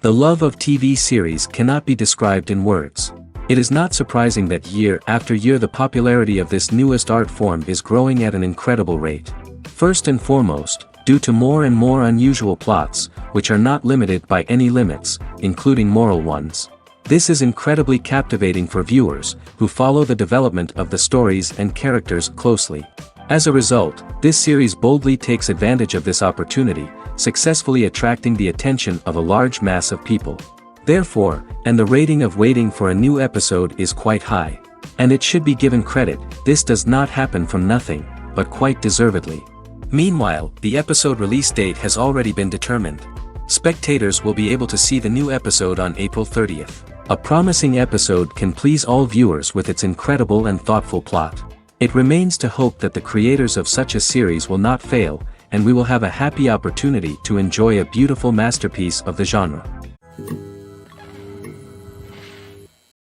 The love of TV series cannot be described in words. It is not surprising that year after year the popularity of this newest art form is growing at an incredible rate. First and foremost, due to more and more unusual plots, which are not limited by any limits, including moral ones. This is incredibly captivating for viewers, who follow the development of the stories and characters closely. As a result, this series boldly takes advantage of this opportunity, successfully attracting the attention of a large mass of people. Therefore, and the rating of waiting for a new episode is quite high. And it should be given credit, this does not happen from nothing, but quite deservedly. Meanwhile, the episode release date has already been determined. Spectators will be able to see the new episode on April 30th. A promising episode can please all viewers with its incredible and thoughtful plot. It remains to hope that the creators of such a series will not fail, and we will have a happy opportunity to enjoy a beautiful masterpiece of the genre.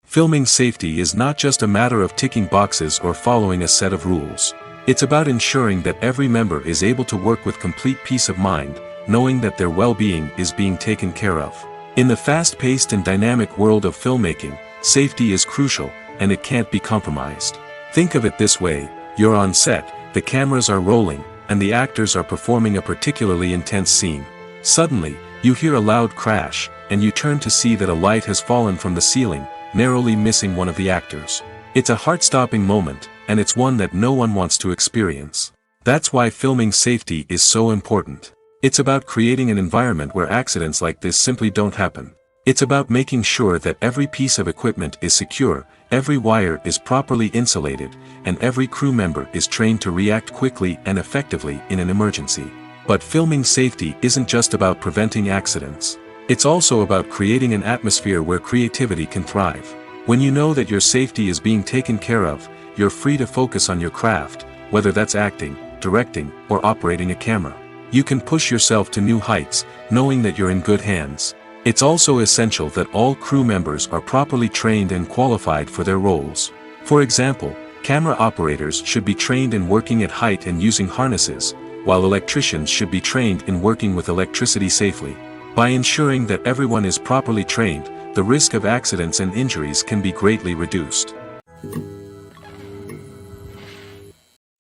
Filming safety is not just a matter of ticking boxes or following a set of rules. It's about ensuring that every member is able to work with complete peace of mind, knowing that their well-being is being taken care of. In the fast-paced and dynamic world of filmmaking, safety is crucial, and it can't be compromised. Think of it this way: you're on set, the cameras are rolling, and the actors are performing a particularly intense scene. Suddenly, you hear a loud crash, and you turn to see that a light has fallen from the ceiling, narrowly missing one of the actors. It's a heart-stopping moment, and it's one that no one wants to experience. That's why filming safety is so important. It's about creating an environment where accidents like this simply don't happen. It's about making sure that every piece of equipment is secure, every wire is properly insulated, and every crew member is trained to react quickly and effectively in an emergency. But filming safety isn't just about preventing accidents. It's also about creating an atmosphere where creativity can thrive. When you know that your safety is being taken care of, you're free to focus on your craft, whether that's acting, directing, or operating a camera. You can push yourself to new heights, knowing that you're in good hands. It's also essential that all crew members are properly trained and qualified for their roles. For example, camera operators should be trained in working at height and using harnesses, while electricians should be trained in working with electricity safely. By ensuring that everyone is properly trained, the risk of accidents and injuries can be greatly reduced.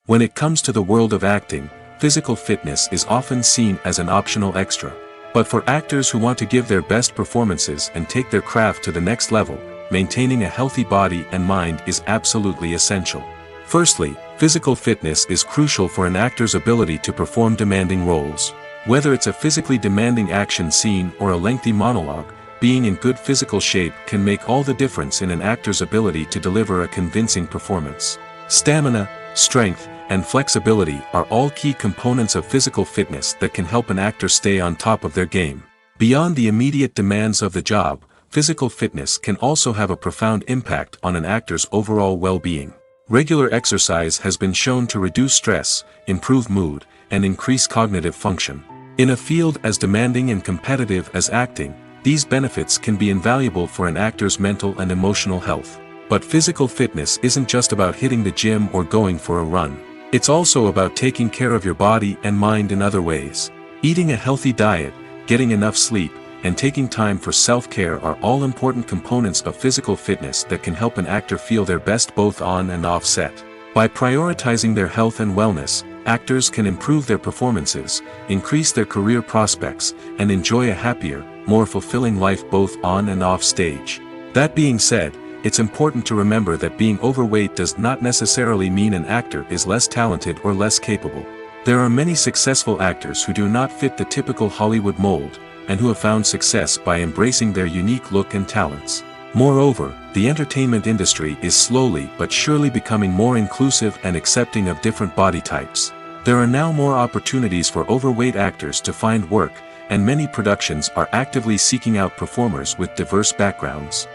When it comes to the world of acting, physical fitness is often seen as an optional extra. But for actors who want to give their best performances and take their craft to the next level, maintaining a healthy body and mind is absolutely essential. Firstly, physical fitness is crucial for an actor's ability to perform demanding roles. Whether it's a physically demanding action scene or a lengthy monologue, being in good physical shape can make all the difference in an actor's ability to deliver a convincing performance. Stamina, strength, and flexibility are all key components of physical fitness that can help an actor stay on top of their game. Beyond the immediate demands of the job, physical fitness can also have a profound impact on an actor's overall well-being. Regular exercise has been shown to reduce stress, improve mood, and increase cognitive function. In a field as demanding and competitive as acting, these benefits can be invaluable for an actor's mental and emotional health. But physical fitness isn't just about hitting the gym or going for a run. It's also about taking care of your body and mind in other ways. Eating a healthy diet, getting enough sleep, and taking time for self-care are all important components of physical fitness that can help an actor feel their best both on and off set. By prioritizing their health and wellness, actors can improve their performances, increase their career prospects, and enjoy a happier, more fulfilling life both on and off stage. That being said, it's important to remember that being overweight does not necessarily mean an actor is less talented or less capable. There are many successful actors who do not fit the typical Hollywood mold, and who have found success by embracing their unique look and talents. Moreover, the entertainment industry is slowly but surely becoming more inclusive and accepting of different body types. There are now more opportunities for overweight actors to find work, and many productions are actively seeking out performers with diverse backgrounds.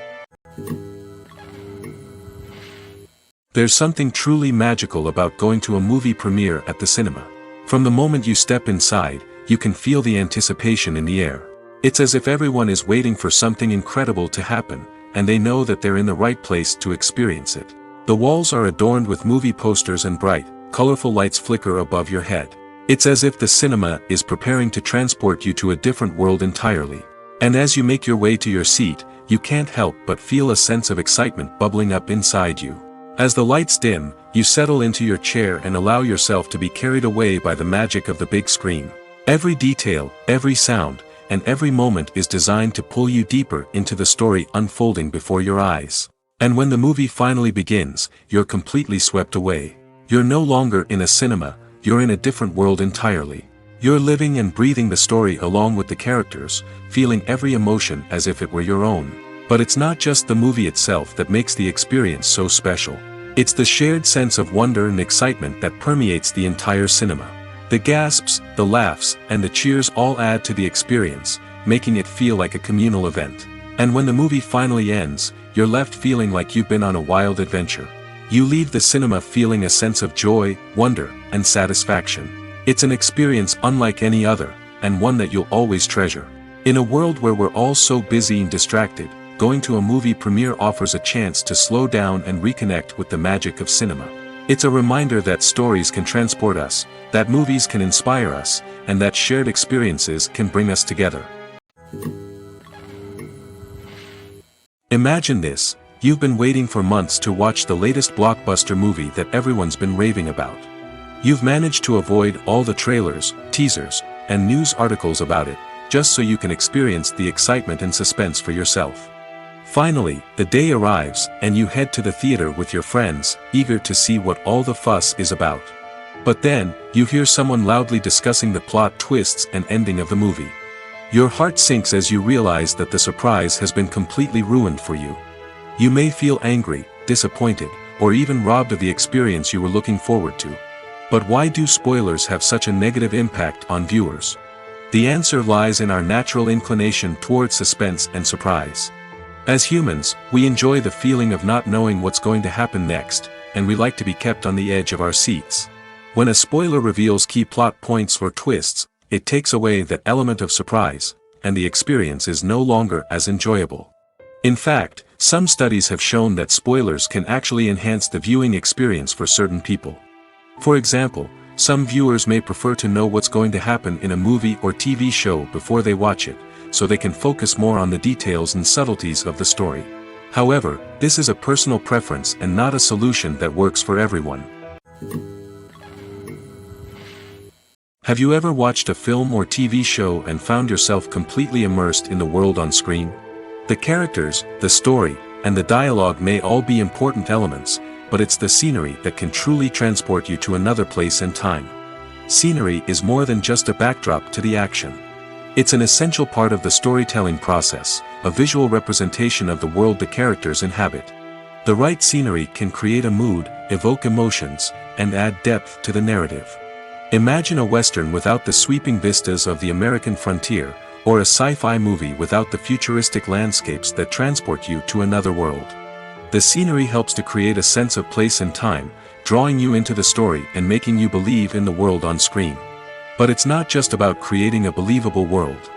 There's something truly magical about going to a movie premiere at the cinema. From the moment you step inside, you can feel the anticipation in the air. It's as if everyone is waiting for something incredible to happen, and they know that they're in the right place to experience it. The walls are adorned with movie posters and bright, colorful lights flicker above your head. It's as if the cinema is preparing to transport you to a different world entirely. And as you make your way to your seat, you can't help but feel a sense of excitement bubbling up inside you. As the lights dim, you settle into your chair and allow yourself to be carried away by the magic of the big screen. Every detail, every sound, and every moment is designed to pull you deeper into the story unfolding before your eyes. And when the movie finally begins, you're completely swept away. You're no longer in a cinema, you're in a different world entirely. You're living and breathing the story along with the characters, feeling every emotion as if it were your own. But it's not just the movie itself that makes the experience so special. It's the shared sense of wonder and excitement that permeates the entire cinema. The gasps, the laughs, and the cheers all add to the experience, making it feel like a communal event. And when the movie finally ends, you're left feeling like you've been on a wild adventure. You leave the cinema feeling a sense of joy, wonder, and satisfaction. It's an experience unlike any other, and one that you'll always treasure. In a world where we're all so busy and distracted, going to a movie premiere offers a chance to slow down and reconnect with the magic of cinema. It's a reminder that stories can transport us, that movies can inspire us, and that shared experiences can bring us together. Imagine this, you've been waiting for months to watch the latest blockbuster movie that everyone's been raving about. You've managed to avoid all the trailers, teasers, and news articles about it, just so you can experience the excitement and suspense for yourself. Finally, the day arrives, and you head to the theater with your friends, eager to see what all the fuss is about. But then, you hear someone loudly discussing the plot twists and ending of the movie. Your heart sinks as you realize that the surprise has been completely ruined for you. You may feel angry, disappointed, or even robbed of the experience you were looking forward to. But why do spoilers have such a negative impact on viewers? The answer lies in our natural inclination towards suspense and surprise. As humans, we enjoy the feeling of not knowing what's going to happen next, and we like to be kept on the edge of our seats. When a spoiler reveals key plot points or twists, it takes away that element of surprise, and the experience is no longer as enjoyable. In fact, some studies have shown that spoilers can actually enhance the viewing experience for certain people. For example, some viewers may prefer to know what's going to happen in a movie or TV show before they watch it, so they can focus more on the details and subtleties of the story. However, this is a personal preference and not a solution that works for everyone. Have you ever watched a film or TV show and found yourself completely immersed in the world on screen? The characters, the story, and the dialogue may all be important elements, but it's the scenery that can truly transport you to another place and time. Scenery is more than just a backdrop to the action. It's an essential part of the storytelling process, a visual representation of the world the characters inhabit. The right scenery can create a mood, evoke emotions, and add depth to the narrative. Imagine a Western without the sweeping vistas of the American frontier, or a sci-fi movie without the futuristic landscapes that transport you to another world. The scenery helps to create a sense of place and time, drawing you into the story and making you believe in the world on screen. But it's not just about creating a believable world.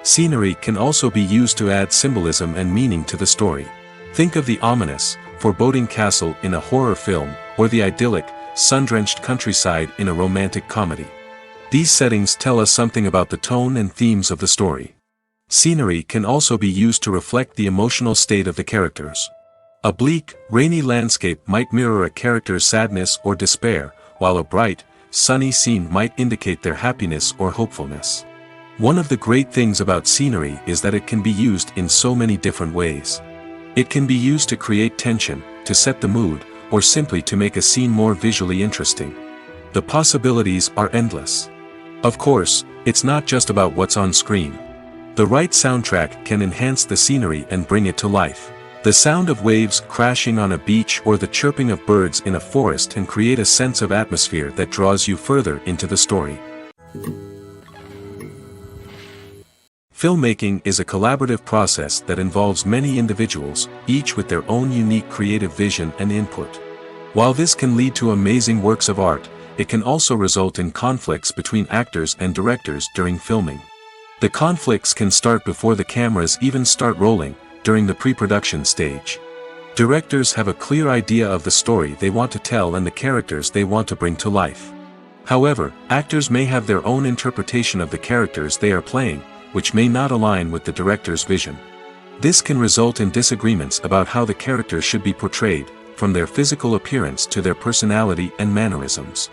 Scenery can also be used to add symbolism and meaning to the story. Think of the ominous, foreboding castle in a horror film, or the idyllic, sun-drenched countryside in a romantic comedy. These settings tell us something about the tone and themes of the story. Scenery can also be used to reflect the emotional state of the characters. A bleak, rainy landscape might mirror a character's sadness or despair, while a bright, sunny scene might indicate their happiness or hopefulness. One of the great things about scenery is that it can be used in so many different ways. It can be used to create tension, to set the mood, or simply to make a scene more visually interesting. The possibilities are endless. Of course, it's not just about what's on screen. The right soundtrack can enhance the scenery and bring it to life. The sound of waves crashing on a beach or the chirping of birds in a forest can create a sense of atmosphere that draws you further into the story. Filmmaking is a collaborative process that involves many individuals, each with their own unique creative vision and input. While this can lead to amazing works of art, it can also result in conflicts between actors and directors during filming. The conflicts can start before the cameras even start rolling, during the pre-production stage. Directors have a clear idea of the story they want to tell and the characters they want to bring to life. However, actors may have their own interpretation of the characters they are playing, which may not align with the director's vision. This can result in disagreements about how the characters should be portrayed, from their physical appearance to their personality and mannerisms.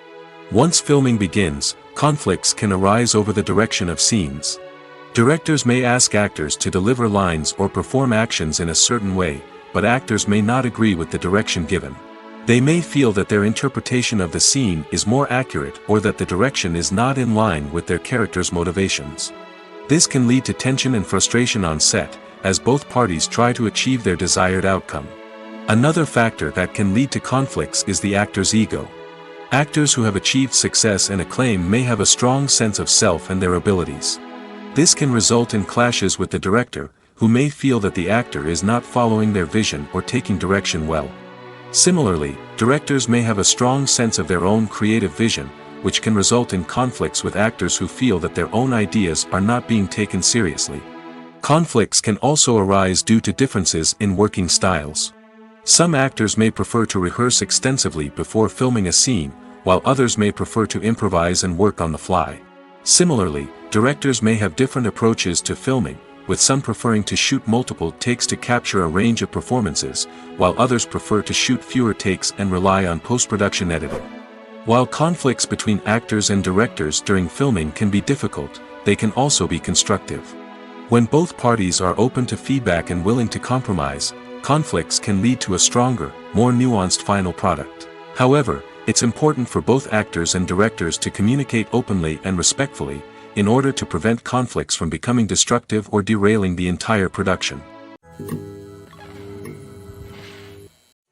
Once filming begins, conflicts can arise over the direction of scenes. Directors may ask actors to deliver lines or perform actions in a certain way, but actors may not agree with the direction given. They may feel that their interpretation of the scene is more accurate or that the direction is not in line with their character's motivations. This can lead to tension and frustration on set, as both parties try to achieve their desired outcome. Another factor that can lead to conflicts is the actor's ego. Actors who have achieved success and acclaim may have a strong sense of self and their abilities. This can result in clashes with the director, who may feel that the actor is not following their vision or taking direction well. Similarly, directors may have a strong sense of their own creative vision, which can result in conflicts with actors who feel that their own ideas are not being taken seriously. Conflicts can also arise due to differences in working styles. Some actors may prefer to rehearse extensively before filming a scene, while others may prefer to improvise and work on the fly. Similarly, directors may have different approaches to filming, with some preferring to shoot multiple takes to capture a range of performances, while others prefer to shoot fewer takes and rely on post-production editing. While conflicts between actors and directors during filming can be difficult, they can also be constructive. When both parties are open to feedback and willing to compromise, conflicts can lead to a stronger, more nuanced final product. However, it's important for both actors and directors to communicate openly and respectfully, in order to prevent conflicts from becoming destructive or derailing the entire production.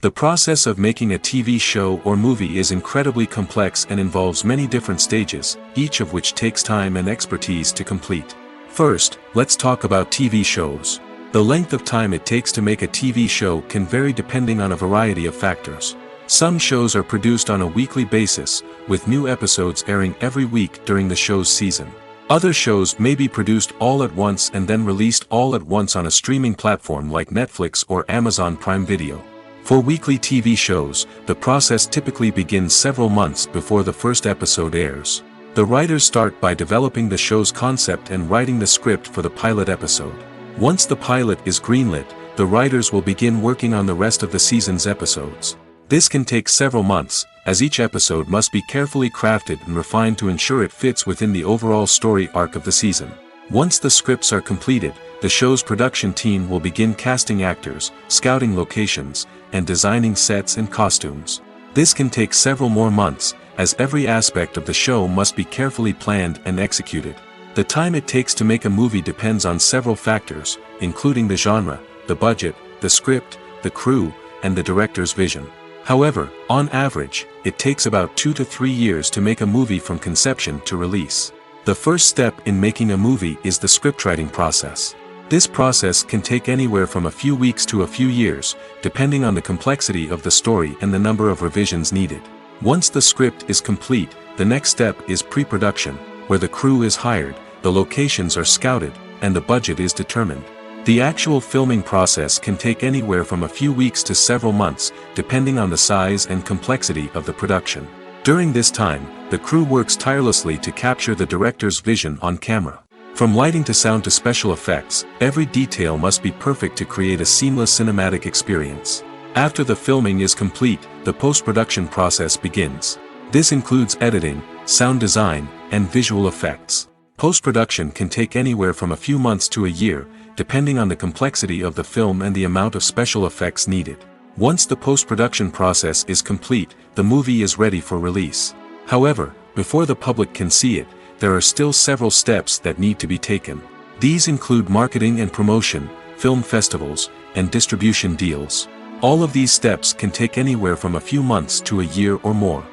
The process of making a TV show or movie is incredibly complex and involves many different stages, each of which takes time and expertise to complete. First, let's talk about TV shows. The length of time it takes to make a TV show can vary depending on a variety of factors. Some shows are produced on a weekly basis, with new episodes airing every week during the show's season. Other shows may be produced all at once and then released all at once on a streaming platform like Netflix or Amazon Prime Video. For weekly TV shows, the process typically begins several months before the first episode airs. The writers start by developing the show's concept and writing the script for the pilot episode. Once the pilot is greenlit, the writers will begin working on the rest of the season's episodes. This can take several months, as each episode must be carefully crafted and refined to ensure it fits within the overall story arc of the season. Once the scripts are completed, the show's production team will begin casting actors, scouting locations, and designing sets and costumes. This can take several more months, as every aspect of the show must be carefully planned and executed. The time it takes to make a movie depends on several factors, including the genre, the budget, the script, the crew, and the director's vision. However, on average, it takes about 2 to 3 years to make a movie from conception to release. The first step in making a movie is the scriptwriting process. This process can take anywhere from a few weeks to a few years, depending on the complexity of the story and the number of revisions needed. Once the script is complete, the next step is pre-production, where the crew is hired, the locations are scouted, and the budget is determined. The actual filming process can take anywhere from a few weeks to several months, depending on the size and complexity of the production. During this time, the crew works tirelessly to capture the director's vision on camera. From lighting to sound to special effects, every detail must be perfect to create a seamless cinematic experience. After the filming is complete, the post-production process begins. This includes editing, sound design, and visual effects. Post-production can take anywhere from a few months to a year, depending on the complexity of the film and the amount of special effects needed. Once the post-production process is complete, the movie is ready for release. However, before the public can see it, there are still several steps that need to be taken. These include marketing and promotion, film festivals, and distribution deals. All of these steps can take anywhere from a few months to a year or more.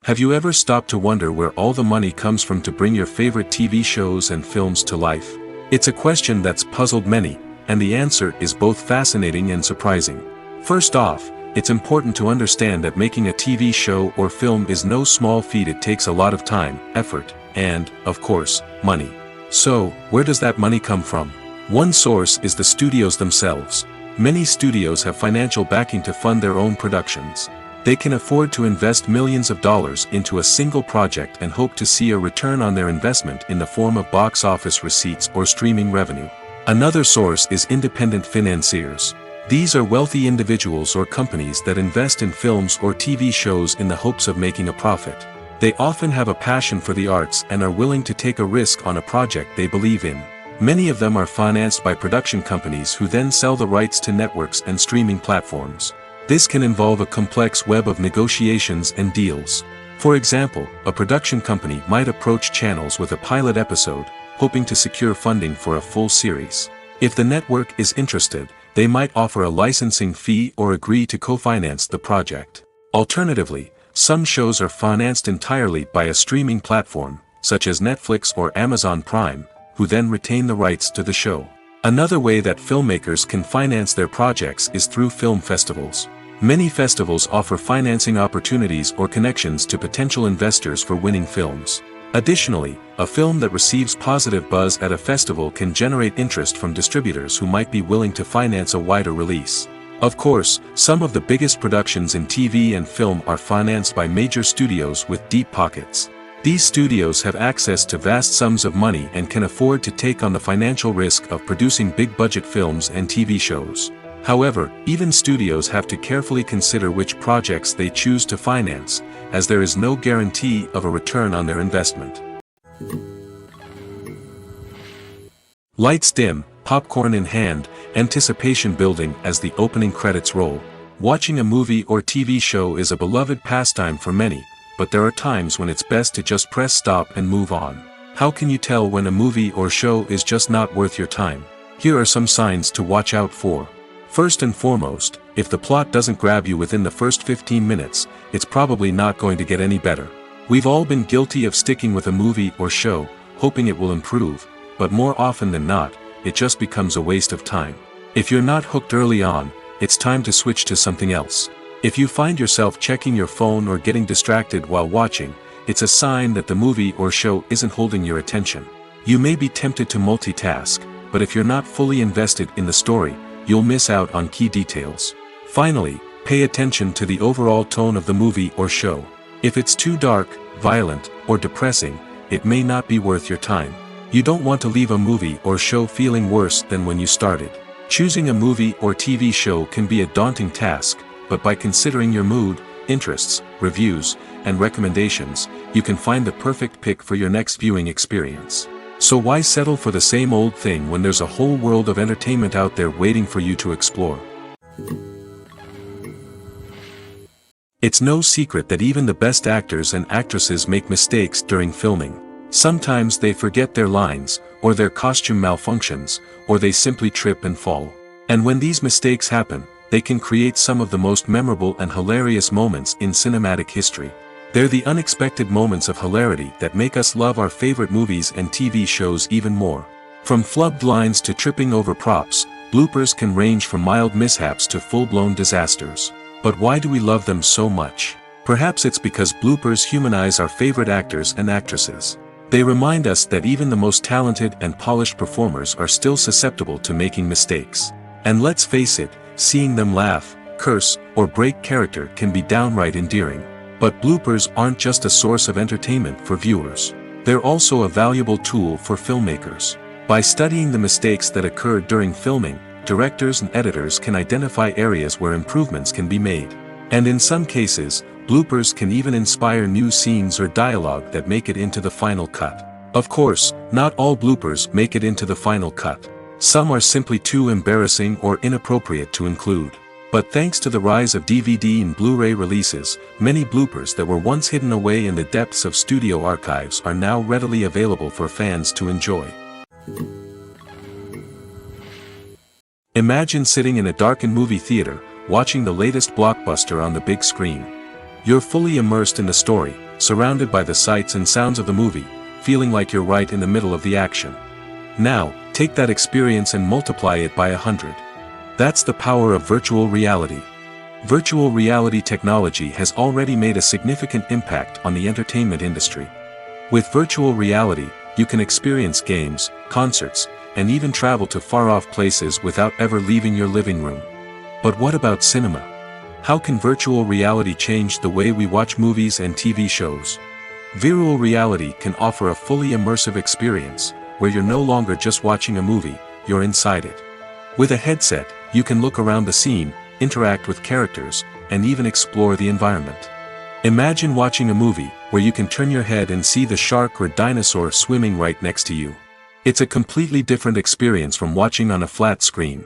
Have you ever stopped to wonder where all the money comes from to bring your favorite TV shows and films to life? It's a question that's puzzled many, and the answer is both fascinating and surprising. First off, it's important to understand that making a TV show or film is no small feat. It takes a lot of time, effort, and, of course, money. So, where does that money come from? One source is the studios themselves. Many studios have financial backing to fund their own productions. They can afford to invest millions of dollars into a single project and hope to see a return on their investment in the form of box office receipts or streaming revenue. Another source is independent financiers. These are wealthy individuals or companies that invest in films or TV shows in the hopes of making a profit. They often have a passion for the arts and are willing to take a risk on a project they believe in. Many of them are financed by production companies who then sell the rights to networks and streaming platforms. This can involve a complex web of negotiations and deals. For example, a production company might approach channels with a pilot episode, hoping to secure funding for a full series. If the network is interested, they might offer a licensing fee or agree to co-finance the project. Alternatively, some shows are financed entirely by a streaming platform, such as Netflix or Amazon Prime, who then retain the rights to the show. Another way that filmmakers can finance their projects is through film festivals. Many festivals offer financing opportunities or connections to potential investors for winning films. Additionally, a film that receives positive buzz at a festival can generate interest from distributors who might be willing to finance a wider release. Of course, some of the biggest productions in TV and film are financed by major studios with deep pockets. These studios have access to vast sums of money and can afford to take on the financial risk of producing big-budget films and TV shows. However, even studios have to carefully consider which projects they choose to finance, as there is no guarantee of a return on their investment. Lights dim, popcorn in hand, anticipation building as the opening credits roll. Watching a movie or TV show is a beloved pastime for many, but there are times when it's best to just press stop and move on. How can you tell when a movie or show is just not worth your time? Here are some signs to watch out for. First and foremost, if the plot doesn't grab you within the first 15 minutes, it's probably not going to get any better. We've all been guilty of sticking with a movie or show, hoping it will improve, but more often than not, it just becomes a waste of time. If you're not hooked early on, it's time to switch to something else. If you find yourself checking your phone or getting distracted while watching, it's a sign that the movie or show isn't holding your attention. You may be tempted to multitask, but if you're not fully invested in the story, you'll miss out on key details. Finally, pay attention to the overall tone of the movie or show. If it's too dark, violent, or depressing, it may not be worth your time. You don't want to leave a movie or show feeling worse than when you started. Choosing a movie or TV show can be a daunting task, but by considering your mood, interests, reviews, and recommendations, you can find the perfect pick for your next viewing experience. So why settle for the same old thing when there's a whole world of entertainment out there waiting for you to explore? It's no secret that even the best actors and actresses make mistakes during filming. Sometimes they forget their lines, or their costume malfunctions, or they simply trip and fall. And when these mistakes happen, they can create some of the most memorable and hilarious moments in cinematic history. They're the unexpected moments of hilarity that make us love our favorite movies and TV shows even more. From flubbed lines to tripping over props, bloopers can range from mild mishaps to full-blown disasters. But why do we love them so much? Perhaps it's because bloopers humanize our favorite actors and actresses. They remind us that even the most talented and polished performers are still susceptible to making mistakes. And let's face it, seeing them laugh, curse, or break character can be downright endearing. But bloopers aren't just a source of entertainment for viewers. They're also a valuable tool for filmmakers. By studying the mistakes that occurred during filming, directors and editors can identify areas where improvements can be made. And in some cases, bloopers can even inspire new scenes or dialogue that make it into the final cut. Of course, not all bloopers make it into the final cut. Some are simply too embarrassing or inappropriate to include. But thanks to the rise of DVD and Blu-ray releases, many bloopers that were once hidden away in the depths of studio archives are now readily available for fans to enjoy. Imagine sitting in a darkened movie theater, watching the latest blockbuster on the big screen. You're fully immersed in the story, surrounded by the sights and sounds of the movie, feeling like you're right in the middle of the action. Now, take that experience and multiply it by 100. That's the power of virtual reality. Virtual reality technology has already made a significant impact on the entertainment industry. With virtual reality, you can experience games, concerts, and even travel to far-off places without ever leaving your living room. But what about cinema? How can virtual reality change the way we watch movies and TV shows? Virtual reality can offer a fully immersive experience, where you're no longer just watching a movie, you're inside it. With a headset, you can look around the scene, interact with characters, and even explore the environment. Imagine watching a movie, where you can turn your head and see the shark or dinosaur swimming right next to you. It's a completely different experience from watching on a flat screen.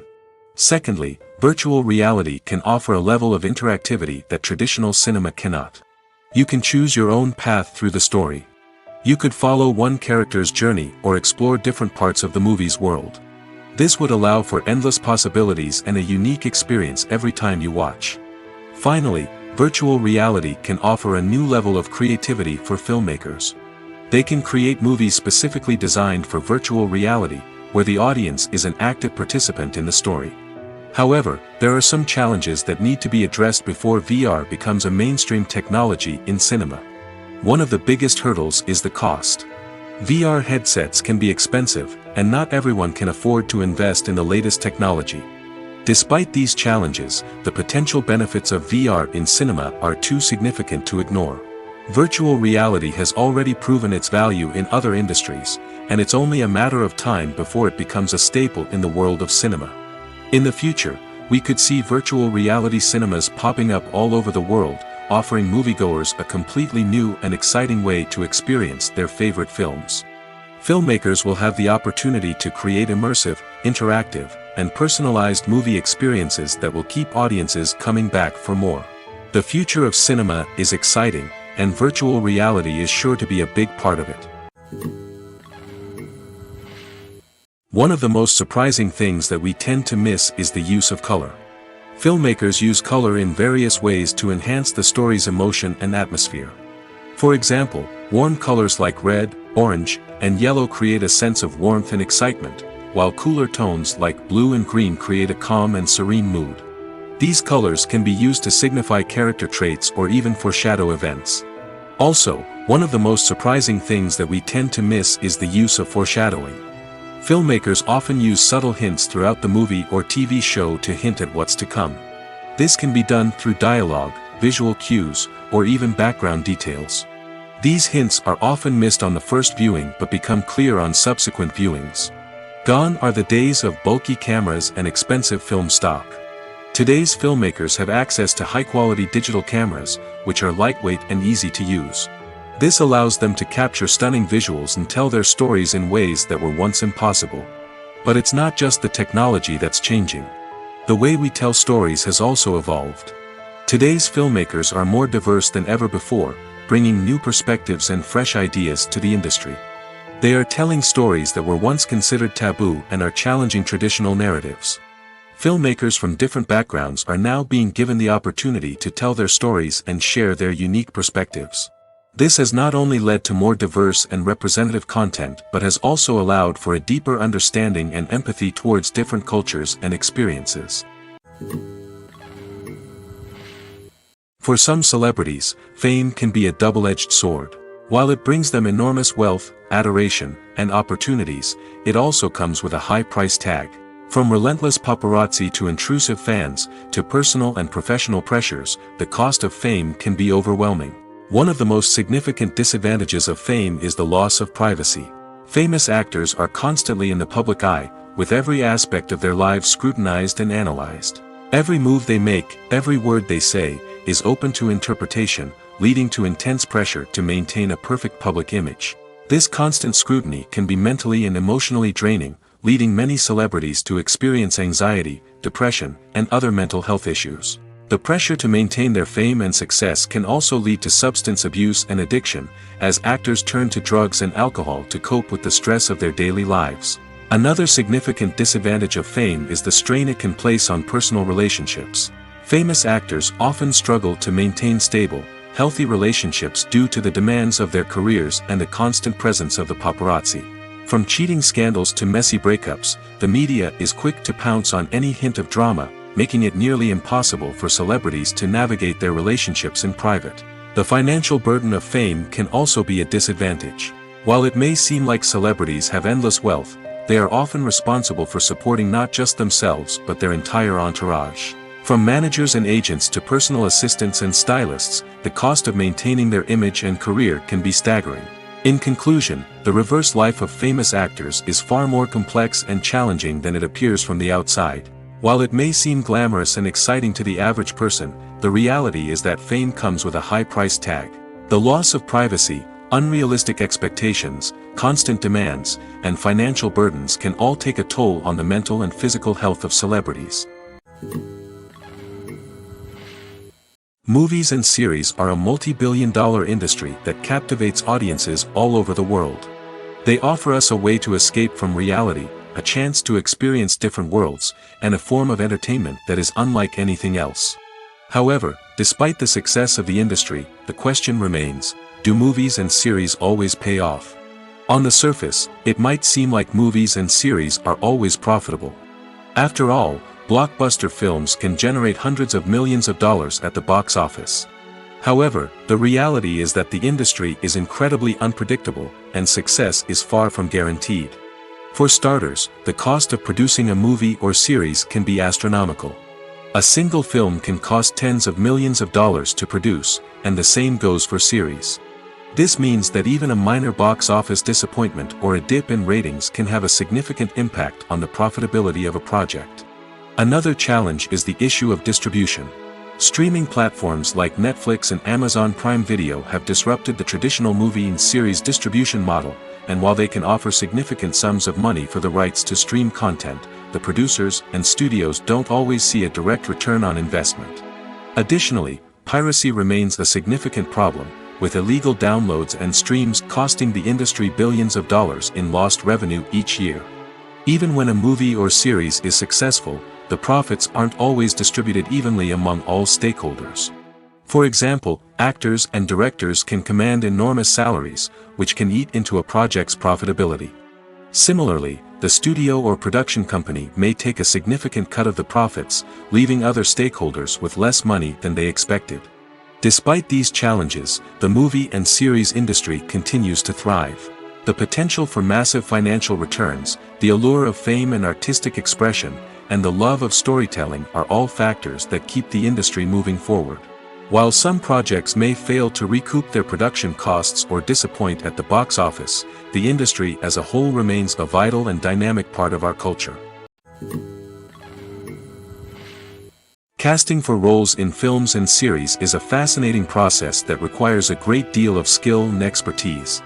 Secondly, virtual reality can offer a level of interactivity that traditional cinema cannot. You can choose your own path through the story. You could follow one character's journey or explore different parts of the movie's world. This would allow for endless possibilities and a unique experience every time you watch. Finally, virtual reality can offer a new level of creativity for filmmakers. They can create movies specifically designed for virtual reality, where the audience is an active participant in the story. However, there are some challenges that need to be addressed before VR becomes a mainstream technology in cinema. One of the biggest hurdles is the cost. VR headsets can be expensive, and not everyone can afford to invest in the latest technology. Despite these challenges, the potential benefits of VR in cinema are too significant to ignore. Virtual reality has already proven its value in other industries, and it's only a matter of time before it becomes a staple in the world of cinema. In the future, we could see virtual reality cinemas popping up all over the world, offering moviegoers a completely new and exciting way to experience their favorite films. Filmmakers will have the opportunity to create immersive, interactive, and personalized movie experiences that will keep audiences coming back for more. The future of cinema is exciting, and virtual reality is sure to be a big part of it. One of the most surprising things that we tend to miss is the use of color. Filmmakers use color in various ways to enhance the story's emotion and atmosphere. For example, warm colors like red, orange, and yellow create a sense of warmth and excitement, while cooler tones like blue and green create a calm and serene mood. These colors can be used to signify character traits or even foreshadow events. Also, one of the most surprising things that we tend to miss is the use of foreshadowing. Filmmakers often use subtle hints throughout the movie or TV show to hint at what's to come. This can be done through dialogue, visual cues, or even background details. These hints are often missed on the first viewing but become clear on subsequent viewings. Gone are the days of bulky cameras and expensive film stock. Today's filmmakers have access to high-quality digital cameras, which are lightweight and easy to use. This allows them to capture stunning visuals and tell their stories in ways that were once impossible. But it's not just the technology that's changing. The way we tell stories has also evolved. Today's filmmakers are more diverse than ever before, bringing new perspectives and fresh ideas to the industry. They are telling stories that were once considered taboo and are challenging traditional narratives. Filmmakers from different backgrounds are now being given the opportunity to tell their stories and share their unique perspectives. This has not only led to more diverse and representative content but has also allowed for a deeper understanding and empathy towards different cultures and experiences. For some celebrities, fame can be a double-edged sword. While it brings them enormous wealth, adoration, and opportunities, it also comes with a high price tag. From relentless paparazzi to intrusive fans, to personal and professional pressures, the cost of fame can be overwhelming. One of the most significant disadvantages of fame is the loss of privacy. Famous actors are constantly in the public eye, with every aspect of their lives scrutinized and analyzed. Every move they make, every word they say, is open to interpretation, leading to intense pressure to maintain a perfect public image. This constant scrutiny can be mentally and emotionally draining, leading many celebrities to experience anxiety, depression, and other mental health issues. The pressure to maintain their fame and success can also lead to substance abuse and addiction, as actors turn to drugs and alcohol to cope with the stress of their daily lives. Another significant disadvantage of fame is the strain it can place on personal relationships. Famous actors often struggle to maintain stable, healthy relationships due to the demands of their careers and the constant presence of the paparazzi. From cheating scandals to messy breakups, the media is quick to pounce on any hint of drama, making it nearly impossible for celebrities to navigate their relationships in private. The financial burden of fame can also be a disadvantage. While it may seem like celebrities have endless wealth, they are often responsible for supporting not just themselves but their entire entourage. From managers and agents to personal assistants and stylists, the cost of maintaining their image and career can be staggering. In conclusion, the reverse life of famous actors is far more complex and challenging than it appears from the outside. While it may seem glamorous and exciting to the average person, the reality is that fame comes with a high price tag. The loss of privacy, unrealistic expectations, constant demands, and financial burdens can all take a toll on the mental and physical health of celebrities. Movies and series are a multi-billion-dollar industry that captivates audiences all over the world. They offer us a way to escape from reality, a chance to experience different worlds, and a form of entertainment that is unlike anything else. However, despite the success of the industry, the question remains, do movies and series always pay off? On the surface, it might seem like movies and series are always profitable. After all, blockbuster films can generate hundreds of millions of dollars at the box office. However, the reality is that the industry is incredibly unpredictable, and success is far from guaranteed. For starters, the cost of producing a movie or series can be astronomical. A single film can cost tens of millions of dollars to produce, and the same goes for series. This means that even a minor box office disappointment or a dip in ratings can have a significant impact on the profitability of a project. Another challenge is the issue of distribution. Streaming platforms like Netflix and Amazon Prime Video have disrupted the traditional movie and series distribution model, and while they can offer significant sums of money for the rights to stream content, the producers and studios don't always see a direct return on investment. Additionally, piracy remains a significant problem, with illegal downloads and streams costing the industry billions of dollars in lost revenue each year. Even when a movie or series is successful, the profits aren't always distributed evenly among all stakeholders. For example, actors and directors can command enormous salaries, which can eat into a project's profitability. Similarly, the studio or production company may take a significant cut of the profits, leaving other stakeholders with less money than they expected. Despite these challenges, the movie and series industry continues to thrive. The potential for massive financial returns, the allure of fame and artistic expression, and the love of storytelling are all factors that keep the industry moving forward. While some projects may fail to recoup their production costs or disappoint at the box office, the industry as a whole remains a vital and dynamic part of our culture. Casting for roles in films and series is a fascinating process that requires a great deal of skill and expertise.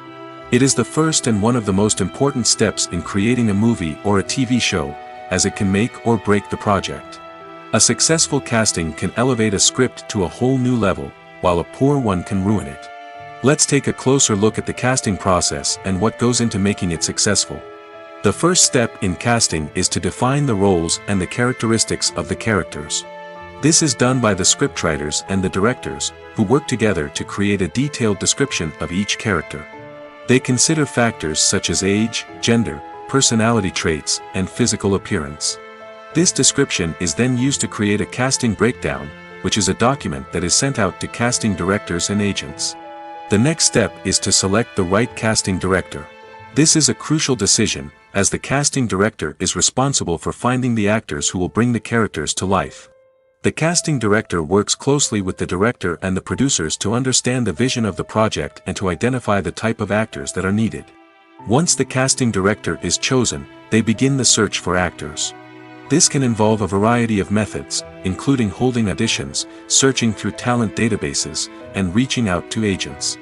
It is the first and one of the most important steps in creating a movie or a TV show, as it can make or break the project. A successful casting can elevate a script to a whole new level, while a poor one can ruin it. Let's take a closer look at the casting process and what goes into making it successful. The first step in casting is to define the roles and the characteristics of the characters. This is done by the scriptwriters and the directors, who work together to create a detailed description of each character. They consider factors such as age, gender, personality traits, and physical appearance. This description is then used to create a casting breakdown, which is a document that is sent out to casting directors and agents. The next step is to select the right casting director. This is a crucial decision, as the casting director is responsible for finding the actors who will bring the characters to life. The casting director works closely with the director and the producers to understand the vision of the project and to identify the type of actors that are needed. Once the casting director is chosen, they begin the search for actors. This can involve a variety of methods, including holding auditions, searching through talent databases, and reaching out to agents.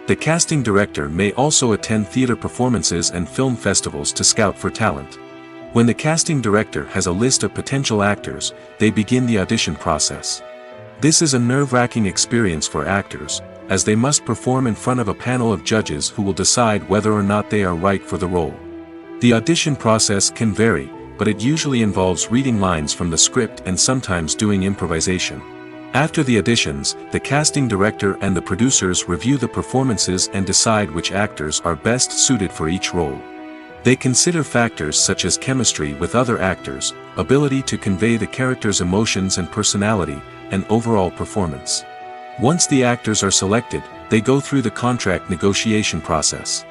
The casting director may also attend theater performances and film festivals to scout for talent. When the casting director has a list of potential actors, they begin the audition process. This is a nerve-wracking experience for actors, as they must perform in front of a panel of judges who will decide whether or not they are right for the role. The audition process can vary, but it usually involves reading lines from the script and sometimes doing improvisation. After the auditions, the casting director and the producers review the performances and decide which actors are best suited for each role. They consider factors such as chemistry with other actors, ability to convey the character's emotions and personality, and overall performance. Once the actors are selected, they go through the contract negotiation process.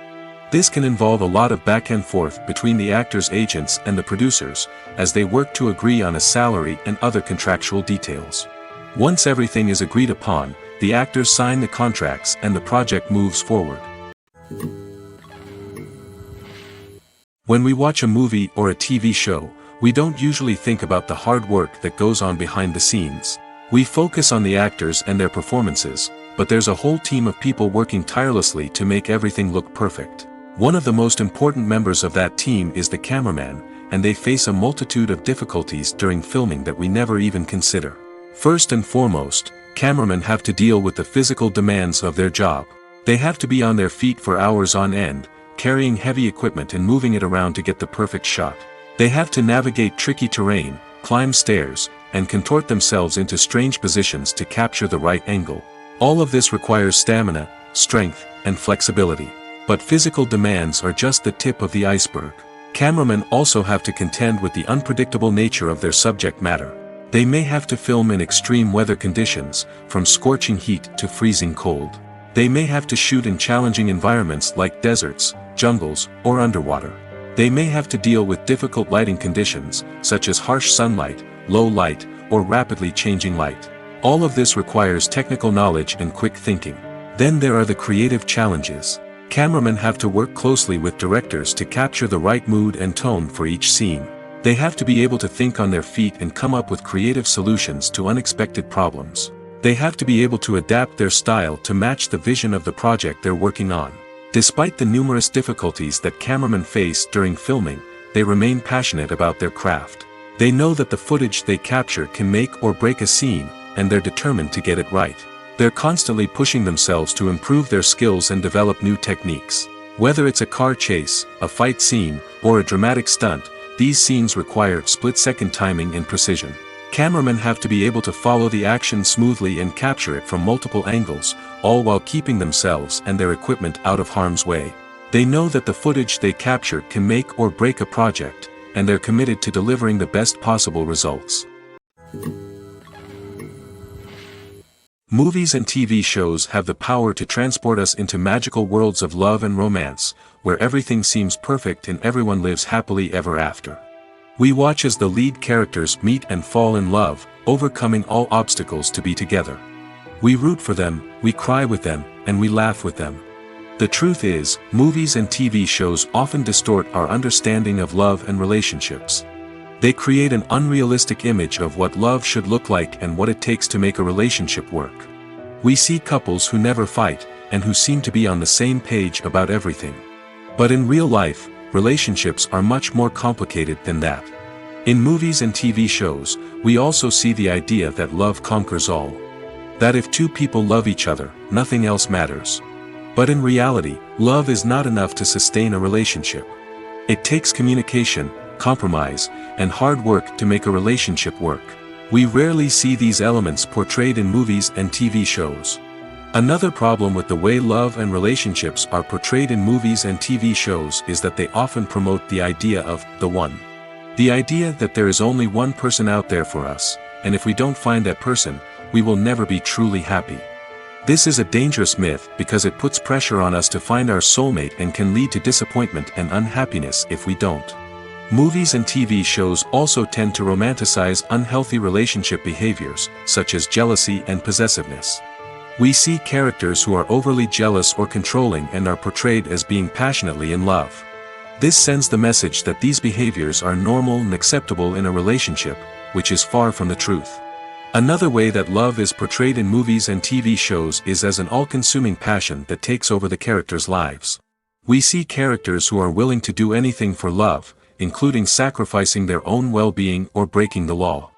This can involve a lot of back and forth between the actors' agents and the producers, as they work to agree on a salary and other contractual details. Once everything is agreed upon, the actors sign the contracts and the project moves forward. When we watch a movie or a TV show, we don't usually think about the hard work that goes on behind the scenes. We focus on the actors and their performances, but there's a whole team of people working tirelessly to make everything look perfect. One of the most important members of that team is the cameraman, and they face a multitude of difficulties during filming that we never even consider. First and foremost, cameramen have to deal with the physical demands of their job. They have to be on their feet for hours on end, carrying heavy equipment and moving it around to get the perfect shot. They have to navigate tricky terrain, climb stairs, and contort themselves into strange positions to capture the right angle. All of this requires stamina, strength, and flexibility. But physical demands are just the tip of the iceberg. Cameramen also have to contend with the unpredictable nature of their subject matter. They may have to film in extreme weather conditions, from scorching heat to freezing cold. They may have to shoot in challenging environments like deserts, jungles, or underwater. They may have to deal with difficult lighting conditions, such as harsh sunlight, low light, or rapidly changing light. All of this requires technical knowledge and quick thinking. Then there are the creative challenges. Cameramen have to work closely with directors to capture the right mood and tone for each scene. They have to be able to think on their feet and come up with creative solutions to unexpected problems. They have to be able to adapt their style to match the vision of the project they're working on. Despite the numerous difficulties that cameramen face during filming, they remain passionate about their craft. They know that the footage they capture can make or break a scene, and they're determined to get it right. They're constantly pushing themselves to improve their skills and develop new techniques. Whether it's a car chase, a fight scene, or a dramatic stunt, these scenes require split-second timing and precision. Cameramen have to be able to follow the action smoothly and capture it from multiple angles, all while keeping themselves and their equipment out of harm's way. They know that the footage they capture can make or break a project, and they're committed to delivering the best possible results. Movies and TV shows have the power to transport us into magical worlds of love and romance, where everything seems perfect and everyone lives happily ever after. We watch as the lead characters meet and fall in love, overcoming all obstacles to be together. We root for them, we cry with them, and we laugh with them. The truth is, movies and TV shows often distort our understanding of love and relationships. They create an unrealistic image of what love should look like and what it takes to make a relationship work. We see couples who never fight, and who seem to be on the same page about everything. But in real life, relationships are much more complicated than that. In movies and TV shows, we also see the idea that love conquers all. That if two people love each other, nothing else matters. But in reality, love is not enough to sustain a relationship. It takes communication, compromise, and hard work to make a relationship work. We rarely see these elements portrayed in movies and TV shows. Another problem with the way love and relationships are portrayed in movies and TV shows is that they often promote the idea of the one. The idea that there is only one person out there for us, and if we don't find that person, we will never be truly happy. This is a dangerous myth because it puts pressure on us to find our soulmate and can lead to disappointment and unhappiness if we don't. Movies and TV shows also tend to romanticize unhealthy relationship behaviors, such as jealousy and possessiveness. We see characters who are overly jealous or controlling and are portrayed as being passionately in love. This sends the message that these behaviors are normal and acceptable in a relationship, which is far from the truth. Another way that love is portrayed in movies and TV shows is as an all-consuming passion that takes over the characters' lives. We see characters who are willing to do anything for love, including sacrificing their own well-being or breaking the law.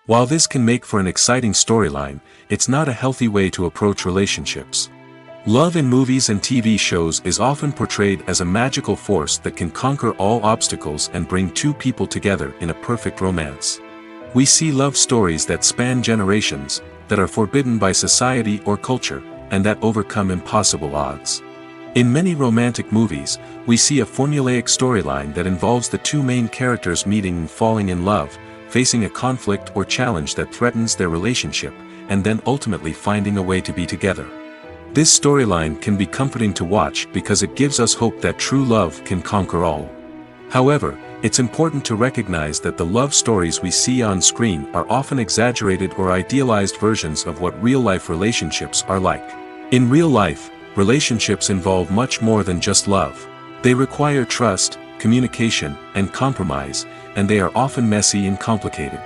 While this can make for an exciting storyline, it's not a healthy way to approach relationships. Love in movies and TV shows is often portrayed as a magical force that can conquer all obstacles and bring two people together in a perfect romance. We see love stories that span generations, that are forbidden by society or culture, and that overcome impossible odds. In many romantic movies, we see a formulaic storyline that involves the two main characters meeting and falling in love, facing a conflict or challenge that threatens their relationship, and then ultimately finding a way to be together. This storyline can be comforting to watch because it gives us hope that true love can conquer all. However, it's important to recognize that the love stories we see on screen are often exaggerated or idealized versions of what real-life relationships are like. In real life, relationships involve much more than just love. They require trust, communication, and compromise, and they are often messy and complicated.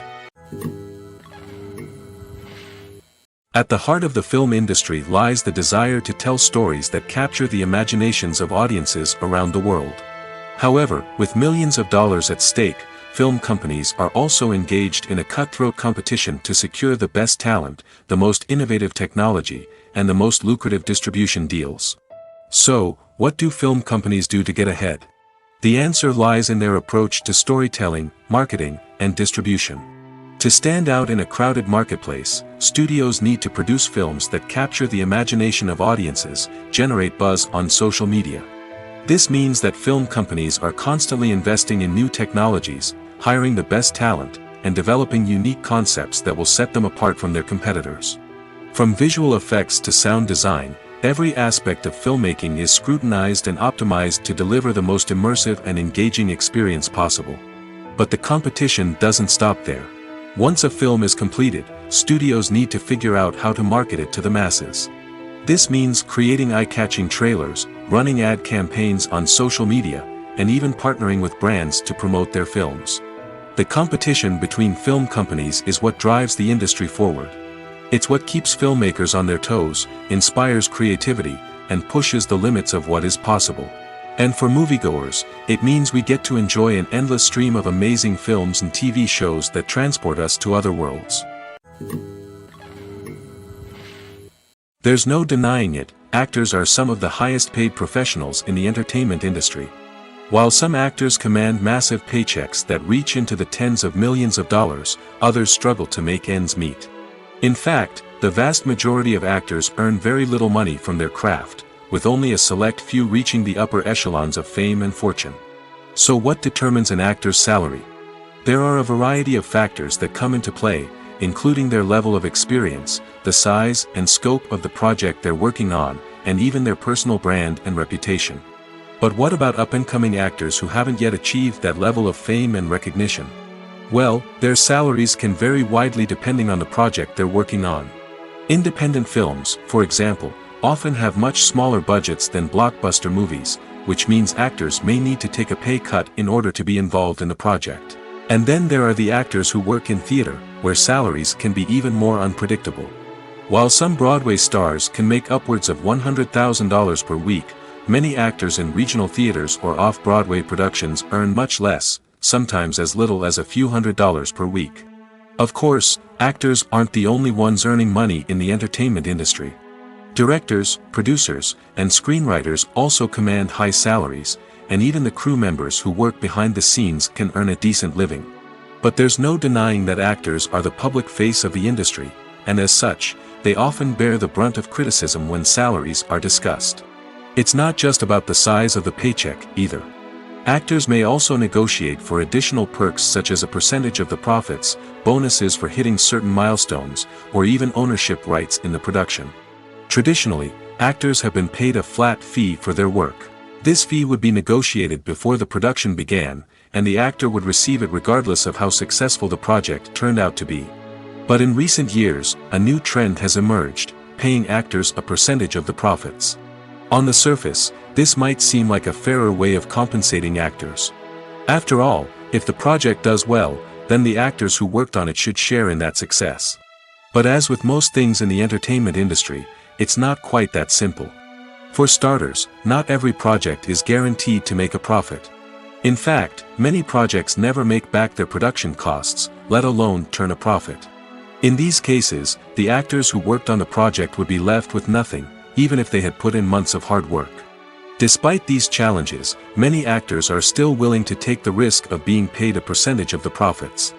At the heart of the film industry lies the desire to tell stories that capture the imaginations of audiences around the world. However, with millions of dollars at stake, film companies are also engaged in a cutthroat competition to secure the best talent, the most innovative technology, and the most lucrative distribution deals. So, what do film companies do to get ahead? The answer lies in their approach to storytelling, marketing, and distribution. To stand out in a crowded marketplace, studios need to produce films that capture the imagination of audiences, generate buzz on social media. This means that film companies are constantly investing in new technologies, hiring the best talent, and developing unique concepts that will set them apart from their competitors. From visual effects to sound design, every aspect of filmmaking is scrutinized and optimized to deliver the most immersive and engaging experience possible. But the competition doesn't stop there. Once a film is completed, studios need to figure out how to market it to the masses. This means creating eye-catching trailers, running ad campaigns on social media, and even partnering with brands to promote their films. The competition between film companies is what drives the industry forward. It's what keeps filmmakers on their toes, inspires creativity, and pushes the limits of what is possible. And for moviegoers, it means we get to enjoy an endless stream of amazing films and TV shows that transport us to other worlds. There's no denying it, actors are some of the highest paid professionals in the entertainment industry. While some actors command massive paychecks that reach into the tens of millions of dollars, others struggle to make ends meet. In fact, the vast majority of actors earn very little money from their craft, with only a select few reaching the upper echelons of fame and fortune. So what determines an actor's salary? There are a variety of factors that come into play, including their level of experience, the size and scope of the project they're working on, and even their personal brand and reputation. But what about up-and-coming actors who haven't yet achieved that level of fame and recognition? Well, their salaries can vary widely depending on the project they're working on. Independent films, for example, often have much smaller budgets than blockbuster movies, which means actors may need to take a pay cut in order to be involved in the project. And then there are the actors who work in theater, where salaries can be even more unpredictable. While some Broadway stars can make upwards of $100,000 per week, many actors in regional theaters or off-Broadway productions earn much less, sometimes as little as a few $100s per week. Of course, actors aren't the only ones earning money in the entertainment industry. Directors, producers, and screenwriters also command high salaries, and even the crew members who work behind the scenes can earn a decent living. But there's no denying that actors are the public face of the industry, and as such, they often bear the brunt of criticism when salaries are discussed. It's not just about the size of the paycheck, either. Actors may also negotiate for additional perks such as a percentage of the profits, bonuses for hitting certain milestones, or even ownership rights in the production. Traditionally, actors have been paid a flat fee for their work. This fee would be negotiated before the production began, and the actor would receive it regardless of how successful the project turned out to be. But in recent years, a new trend has emerged, paying actors a percentage of the profits. On the surface, this might seem like a fairer way of compensating actors. After all, if the project does well, then the actors who worked on it should share in that success. But as with most things in the entertainment industry, it's not quite that simple. For starters, not every project is guaranteed to make a profit. In fact, many projects never make back their production costs, let alone turn a profit. In these cases, the actors who worked on the project would be left with nothing, even if they had put in months of hard work. Despite these challenges, many actors are still willing to take the risk of being paid a percentage of the profits.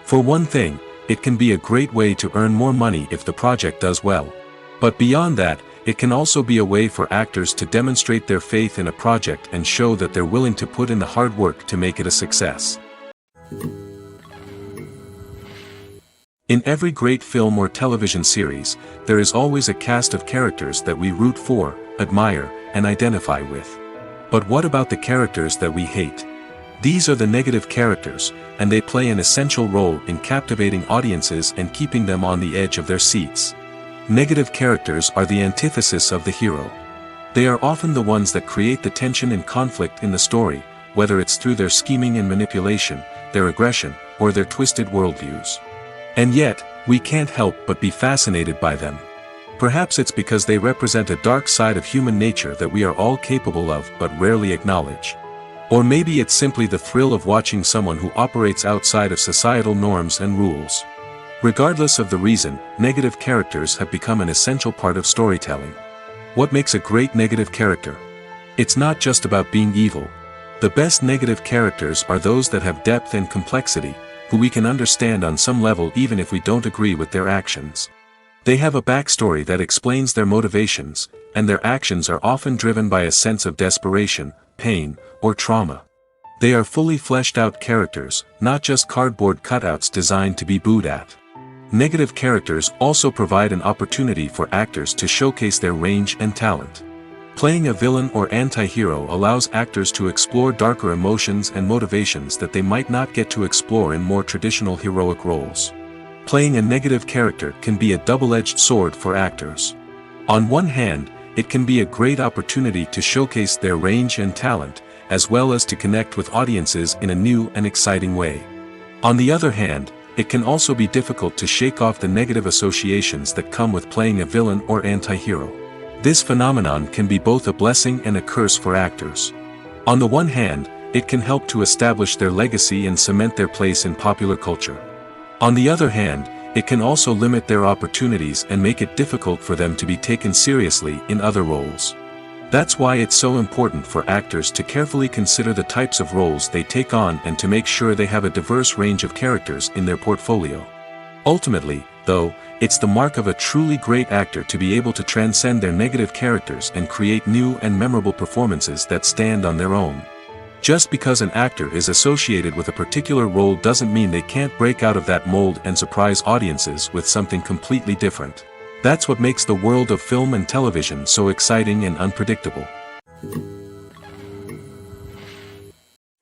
For one thing, it can be a great way to earn more money if the project does well. But beyond that, it can also be a way for actors to demonstrate their faith in a project and show that they're willing to put in the hard work to make it a success. In every great film or television series, there is always a cast of characters that we root for, admire, and identify with. But what about the characters that we hate? These are the negative characters, and they play an essential role in captivating audiences and keeping them on the edge of their seats. Negative characters are the antithesis of the hero. They are often the ones that create the tension and conflict in the story, whether it's through their scheming and manipulation, their aggression, or their twisted worldviews. And yet, we can't help but be fascinated by them. Perhaps it's because they represent a dark side of human nature that we are all capable of but rarely acknowledge. Or maybe it's simply the thrill of watching someone who operates outside of societal norms and rules. Regardless of the reason, negative characters have become an essential part of storytelling. What makes a great negative character? It's not just about being evil. The best negative characters are those that have depth and complexity, who we can understand on some level even if we don't agree with their actions. They have a backstory that explains their motivations, and their actions are often driven by a sense of desperation, pain, or trauma. They are fully fleshed out characters, not just cardboard cutouts designed to be booed at. Negative characters also provide an opportunity for actors to showcase their range and talent. Playing a villain or anti-hero allows actors to explore darker emotions and motivations that they might not get to explore in more traditional heroic roles. Playing a negative character can be a double-edged sword for actors. On one hand, it can be a great opportunity to showcase their range and talent, as well as to connect with audiences in a new and exciting way. On the other hand, it can also be difficult to shake off the negative associations that come with playing a villain or anti-hero. This phenomenon can be both a blessing and a curse for actors. On the one hand, it can help to establish their legacy and cement their place in popular culture. On the other hand, it can also limit their opportunities and make it difficult for them to be taken seriously in other roles. That's why it's so important for actors to carefully consider the types of roles they take on and to make sure they have a diverse range of characters in their portfolio. Ultimately, though, it's the mark of a truly great actor to be able to transcend their negative characters and create new and memorable performances that stand on their own. Just because an actor is associated with a particular role doesn't mean they can't break out of that mold and surprise audiences with something completely different. That's what makes the world of film and television so exciting and unpredictable.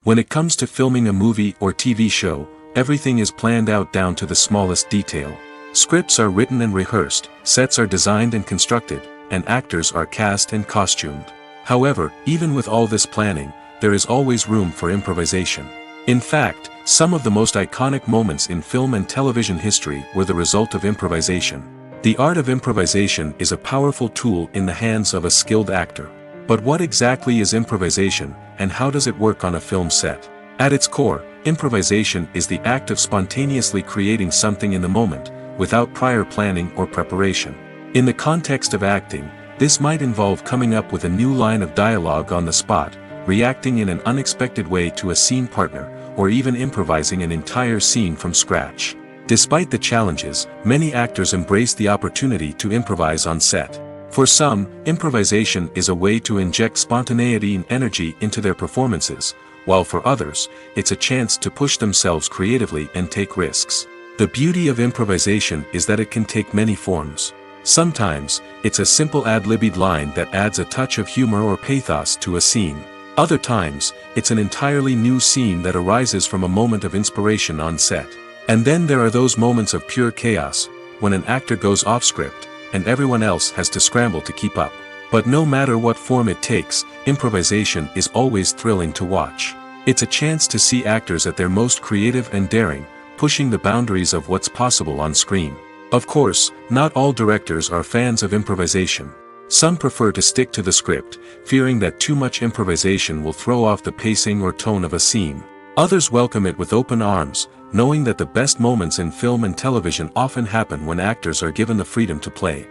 When it comes to filming a movie or TV show, everything is planned out down to the smallest detail. Scripts are written and rehearsed, sets are designed and constructed, and actors are cast and costumed. However, even with all this planning, there is always room for improvisation. In fact, some of the most iconic moments in film and television history were the result of improvisation. The art of improvisation is a powerful tool in the hands of a skilled actor. But what exactly is improvisation, and how does it work on a film set? At its core, improvisation is the act of spontaneously creating something in the moment, without prior planning or preparation. In the context of acting, this might involve coming up with a new line of dialogue on the spot, reacting in an unexpected way to a scene partner, or even improvising an entire scene from scratch. Despite the challenges, many actors embrace the opportunity to improvise on set. For some, improvisation is a way to inject spontaneity and energy into their performances, while for others, it's a chance to push themselves creatively and take risks. The beauty of improvisation is that it can take many forms. Sometimes, it's a simple ad-libbed line that adds a touch of humor or pathos to a scene. Other times, it's an entirely new scene that arises from a moment of inspiration on set. And then there are those moments of pure chaos, when an actor goes off script, and everyone else has to scramble to keep up. But no matter what form it takes, improvisation is always thrilling to watch. It's a chance to see actors at their most creative and daring, pushing the boundaries of what's possible on screen. Of course, not all directors are fans of improvisation. Some prefer to stick to the script, fearing that too much improvisation will throw off the pacing or tone of a scene. Others welcome it with open arms, knowing that the best moments in film and television often happen when actors are given the freedom to play.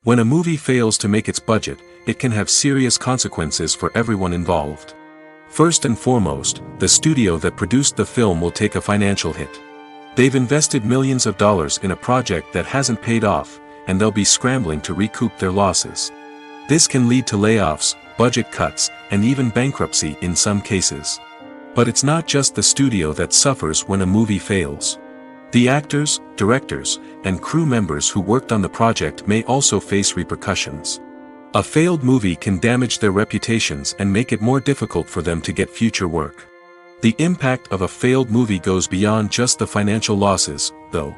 When a movie fails to make its budget, it can have serious consequences for everyone involved. First and foremost, the studio that produced the film will take a financial hit. They've invested millions of dollars in a project that hasn't paid off, and they'll be scrambling to recoup their losses. This can lead to layoffs, budget cuts, and even bankruptcy in some cases. But it's not just the studio that suffers when a movie fails. The actors, directors, and crew members who worked on the project may also face repercussions. A failed movie can damage their reputations and make it more difficult for them to get future work. The impact of a failed movie goes beyond just the financial losses, though.